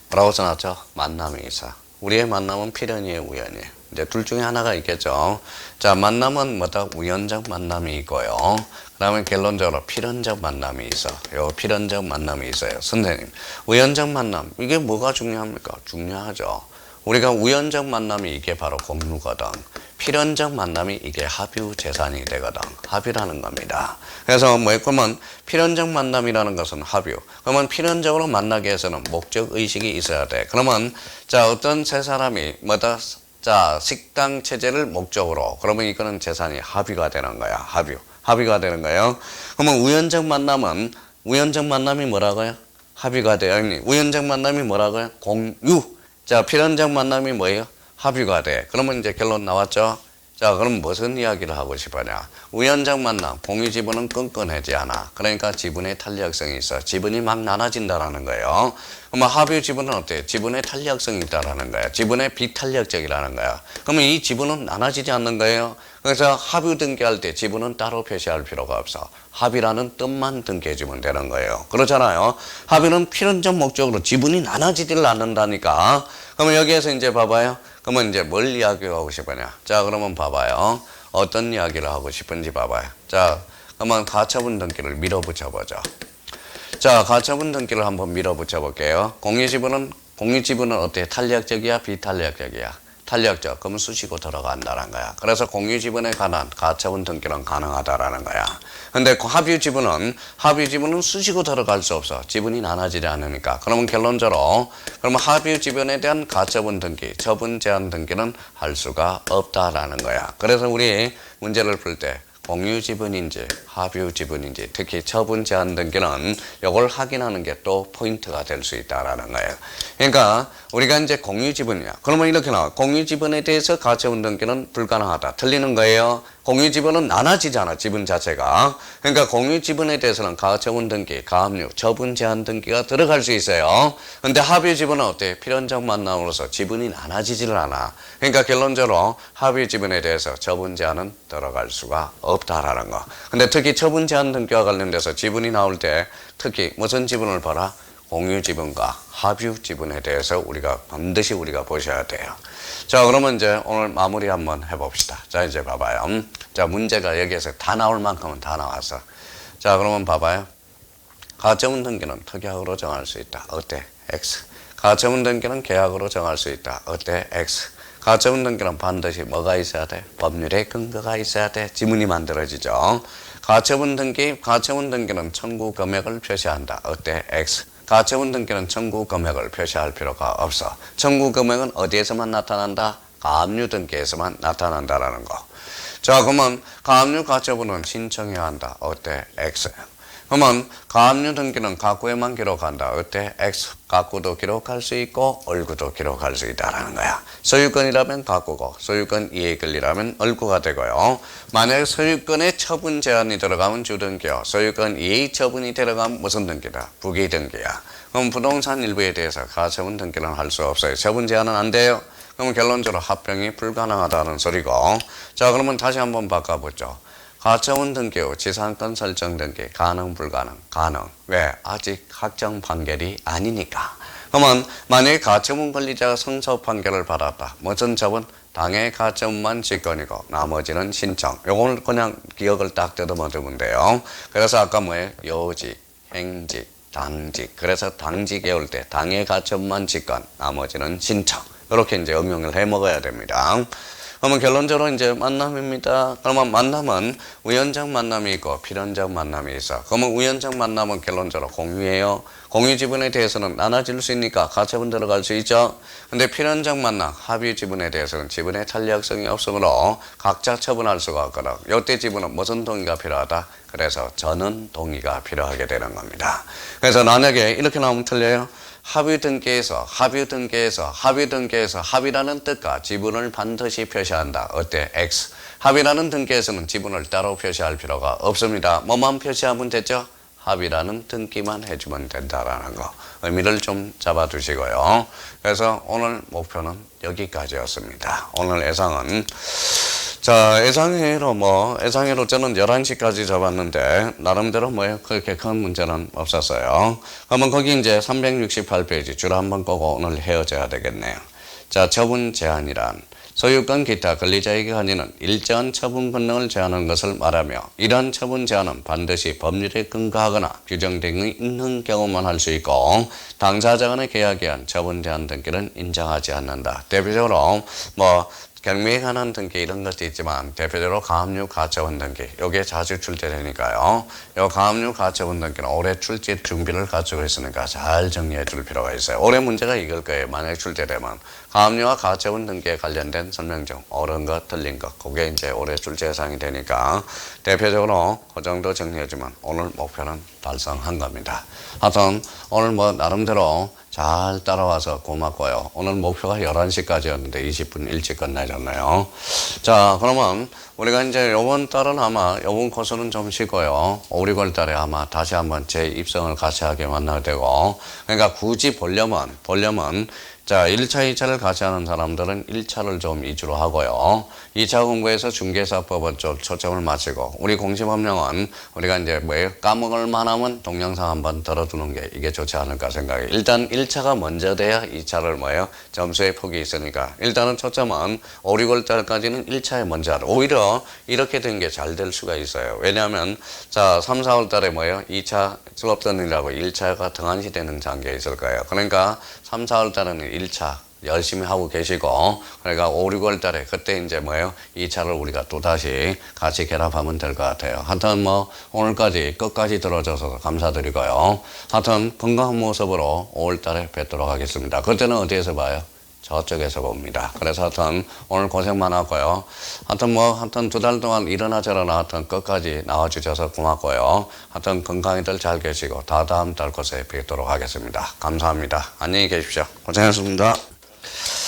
뭐라고 써놨죠? 만남이 있어. 우리의 만남은 필연이에요, 우연이에요. 이제 둘 중에 하나가 있겠죠. 자, 만남은 우연적 만남이 있고요. 그 다음에 결론적으로 필연적 만남이 있어. 요 필연적 만남이 있어요. 선생님, 우연적 만남, 이게 뭐가 중요합니까? 중요하죠. 우리가 우연적 만남이 이게 바로 공유거든. 필연적 만남이 이게 합유 재산이 되거든. 합유라는 겁니다. 그래서 그러면 필연적 만남이라는 것은 합유. 그러면 필연적으로 만나기 위해서는 목적 의식이 있어야 돼. 그러면 자, 어떤 세 사람이 자, 식당 체제를 목적으로, 그러면 이거는 재산이 합유가 되는 거야. 합유가 되는 거예요. 그러면 우연적 만남이 뭐라고요? 합유가 돼요. 우연적 만남이 뭐라고요? 공유. 자, 필연적 만남이 뭐예요? 합유가 돼. 그러면 이제 결론 나왔죠? 자, 그럼 무슨 이야기를 하고 싶으냐? 우연적 만남, 공유 지분은 끈끈하지 않아. 그러니까 지분의 탄력성이 있어. 지분이 막 나눠진다라는 거예요. 그러면 합유 지분은 어때요? 지분의 탄력성이 있다라는 거야. 지분의 비탄력적이라는 거야. 그러면 이 지분은 나눠지지 않는 거예요. 그래서 합유 등기할 때 지분은 따로 표시할 필요가 없어. 합의라는 뜻만 등기해주면 되는 거예요. 그렇잖아요. 합의는 필연적 목적으로 지분이 나눠지질 않는다니까. 그러면 여기에서 이제 봐봐요. 그러면 이제 뭘 이야기하고 싶으냐? 자, 그러면 봐봐요. 어떤 이야기를 하고 싶은지 봐봐요. 자, 그러면 가처분 등기를 밀어붙여 보죠. 자, 가처분 등기를 한번 밀어붙여 볼게요. 공유지분은 어때? 탄력적이야? 비탄력적이야? 탄력적. 그러면 수시고 들어간다는 거야. 그래서 공유지분에 관한 가처분 등기는 가능하다라는 거야. 근데 합유지분은 수시고 들어갈 수 없어. 지분이 나눠지지 않으니까. 그러면 결론적으로 그러면 합유지분에 대한 가처분 등기, 처분 제한 등기는 할 수가 없다라는 거야. 그래서 우리 문제를 풀 때 공유지분인지 합유지분인지 특히 처분 제한 등기는 이걸 확인하는 게 또 포인트가 될 수 있다라는 거예요. 그러니까 우리가 이제 공유지분이야. 그러면 이렇게 나와. 공유지분에 대해서 가처분 등기는 불가능하다. 틀리는 거예요. 공유지분은 나눠지잖아. 지분 자체가. 그러니까 공유지분에 대해서는 가처분 등기, 가압류, 처분 제한 등기가 들어갈 수 있어요. 근데 합유지분은 어때? 필연적 만남으로서 지분이 나눠지질 않아. 그러니까 결론적으로 합유지분에 대해서 처분 제한은 들어갈 수가 없다라는 거. 근데 특히 처분 제한 등기와 관련돼서 지분이 나올 때 특히 무슨 지분을 봐라? 공유 지분과 합유 지분에 대해서 반드시 우리가 보셔야 돼요. 자, 그러면 이제 오늘 마무리 한번 해봅시다. 자, 이제 봐봐요. 자, 문제가 여기에서 다 나올 만큼은 다 나왔어. 자, 그러면 봐봐요. 가처분 등기는 특약으로 정할 수 있다. 어때? X. 가처분 등기는 계약으로 정할 수 있다. 어때? X. 가처분 등기는 반드시 뭐가 있어야 돼? 법률의 근거가 있어야 돼. 지문이 만들어지죠. 가처분 등기는 청구 금액을 표시한다. 어때? X. 가처분 등기는 청구 금액을 표시할 필요가 없어. 청구 금액은 어디에서만 나타난다? 가압류 등기에서만 나타난다라는 거. 자, 그러면 가압류 가처분은 신청해야 한다. 어때? X. 그러면 가압류 등기는 가구에만 기록한다. 어때? X. 가구도 기록할 수 있고 얼구도 기록할 수 있다라는 거야. 소유권이라면 가구고 소유권 이해 권리라면 얼구가 되고요. 만약 소유권에 처분 제한이 들어가면 주등기요. 소유권 이해 처분이 들어가면 무슨 등기다? 부기등기야. 그럼 부동산 일부에 대해서 가처분 등기는 할 수 없어요. 처분 제한은 안 돼요. 그럼 결론적으로 합병이 불가능하다는 소리고. 자, 그러면 다시 한번 바꿔보죠. 가처분 등기 후 지상권 설정 등기 가능 불가능? 가능. 왜? 아직 확정 판결이 아니니까. 그러면 만약에 가처분 권리자가 성서 판결을 받았다. 무슨 처분? 당해 가처분만 직권이고 나머지는 신청. 요걸 그냥 기억을 딱 뜯어먹으면 돼요. 그래서 아까 뭐예요? 요직, 행직, 당직. 그래서 당직에 올 때 당해 가처분만 직권, 나머지는 신청. 이렇게 이제 응용을 해 먹어야 됩니다. 그러면 결론적으로 이제 만남입니다. 그러면 만남은 우연적 만남이 있고 필연적 만남이 있어. 그러면 우연적 만남은 결론적으로 공유예요. 공유 지분에 대해서는 나눠질 수 있으니까 가처분 들어갈 수 있죠. 근데 필연적 만남, 합의 지분에 대해서는 지분의 탄력성이 없으므로 각자 처분할 수가 없거든. 이때 지분은 무슨 동의가 필요하다? 그래서 전원 동의가 필요하게 되는 겁니다. 그래서 만약에 이렇게 나오면 틀려요. 합의 등기에서 합의라는 뜻과 지분을 반드시 표시한다. 어때? X. 합의라는 등기에서는 지분을 따로 표시할 필요가 없습니다. 뭐만 표시하면 되죠? 합의라는 등기만 해주면 된다라는 거. 의미를 좀 잡아두시고요. 그래서 오늘 목표는 여기까지였습니다. 오늘 예상은 자, 예상외로 저는 11시까지 잡았는데, 나름대로 그렇게 큰 문제는 없었어요. 그러면 거기 이제 368페이지 줄 한번 끄고 오늘 헤어져야 되겠네요. 자, 처분 제한이란 소유권 기타 권리자에게 가지는 일정한 처분 권능을 제한하는 것을 말하며, 이러한 처분 제한은 반드시 법률에 근거하거나 규정되어 있는 경우만 할 수 있고, 당사자 간의 계약에 의한 처분 제한 등기는 인정하지 않는다. 대표적으로 경매에 관한 등기 이런 것도 있지만 대표적으로 가압류 가처분 등기 요게 자주 출제되니까요. 요 가압류 가처분 등기는 올해 출제 준비를 갖추고 있으니까 잘 정리해 줄 필요가 있어요. 올해 문제가 이걸 거예요. 만약에 출제되면 가압류와 가처분 등기에 관련된 설명 중 옳은 것 틀린 것 그게 이제 올해 출제 예상이 되니까 대표적으로 그 정도 정리해주면 오늘 목표는 달성한 겁니다. 하여튼 오늘 나름대로 잘 따라와서 고맙고요. 오늘 목표가 11시까지였는데 20분 일찍 끝나잖아요. 자, 그러면 우리가 이제 요번 달은 아마 요번 코스는 좀 쉬고요. 5, 6월 달에 아마 다시 한번 재입성을 같이 하게 만나게 되고, 그러니까 굳이 보려면 자, 1차, 2차를 같이 하는 사람들은 1차를 좀 위주로 하고요. 2차 공부에서 중개사법은 좀 초점을 맞추고, 우리 공시법령은 우리가 이제 뭐예요? 까먹을 만하면 동영상 한번 들어두는 게 이게 좋지 않을까 생각해요. 일단 1차가 먼저 돼야 2차를 뭐예요? 점수의 폭이 있으니까. 일단은 초점은 5, 6월 달까지는 1차에 먼저 하라. 오히려 이렇게 된 게 잘 될 수가 있어요. 왜냐하면, 자, 3, 4월 달에 뭐예요? 2차 수업전이라고 1차가 등한시 되는 단계에 있을 거예요. 그러니까 3, 4월 달에는 1차 열심히 하고 계시고, 그러니까 5, 6월 달에 그때 이제 뭐예요? 2차를 우리가 또다시 같이 결합하면 될 것 같아요. 하여튼 뭐 오늘까지 끝까지 들어줘서 감사드리고요. 하여튼 건강한 모습으로 5월 달에 뵙도록 하겠습니다. 그때는 어디에서 봐요? 저쪽에서 봅니다. 그래서 하여튼 오늘 고생 많았고요. 하여튼 2달 동안 일어나 저러나 하여튼 끝까지 나와주셔서 고맙고요. 하여튼 건강히들 잘 계시고 다음 달 곳에 뵙도록 하겠습니다. 감사합니다. 안녕히 계십시오. 고생하셨습니다.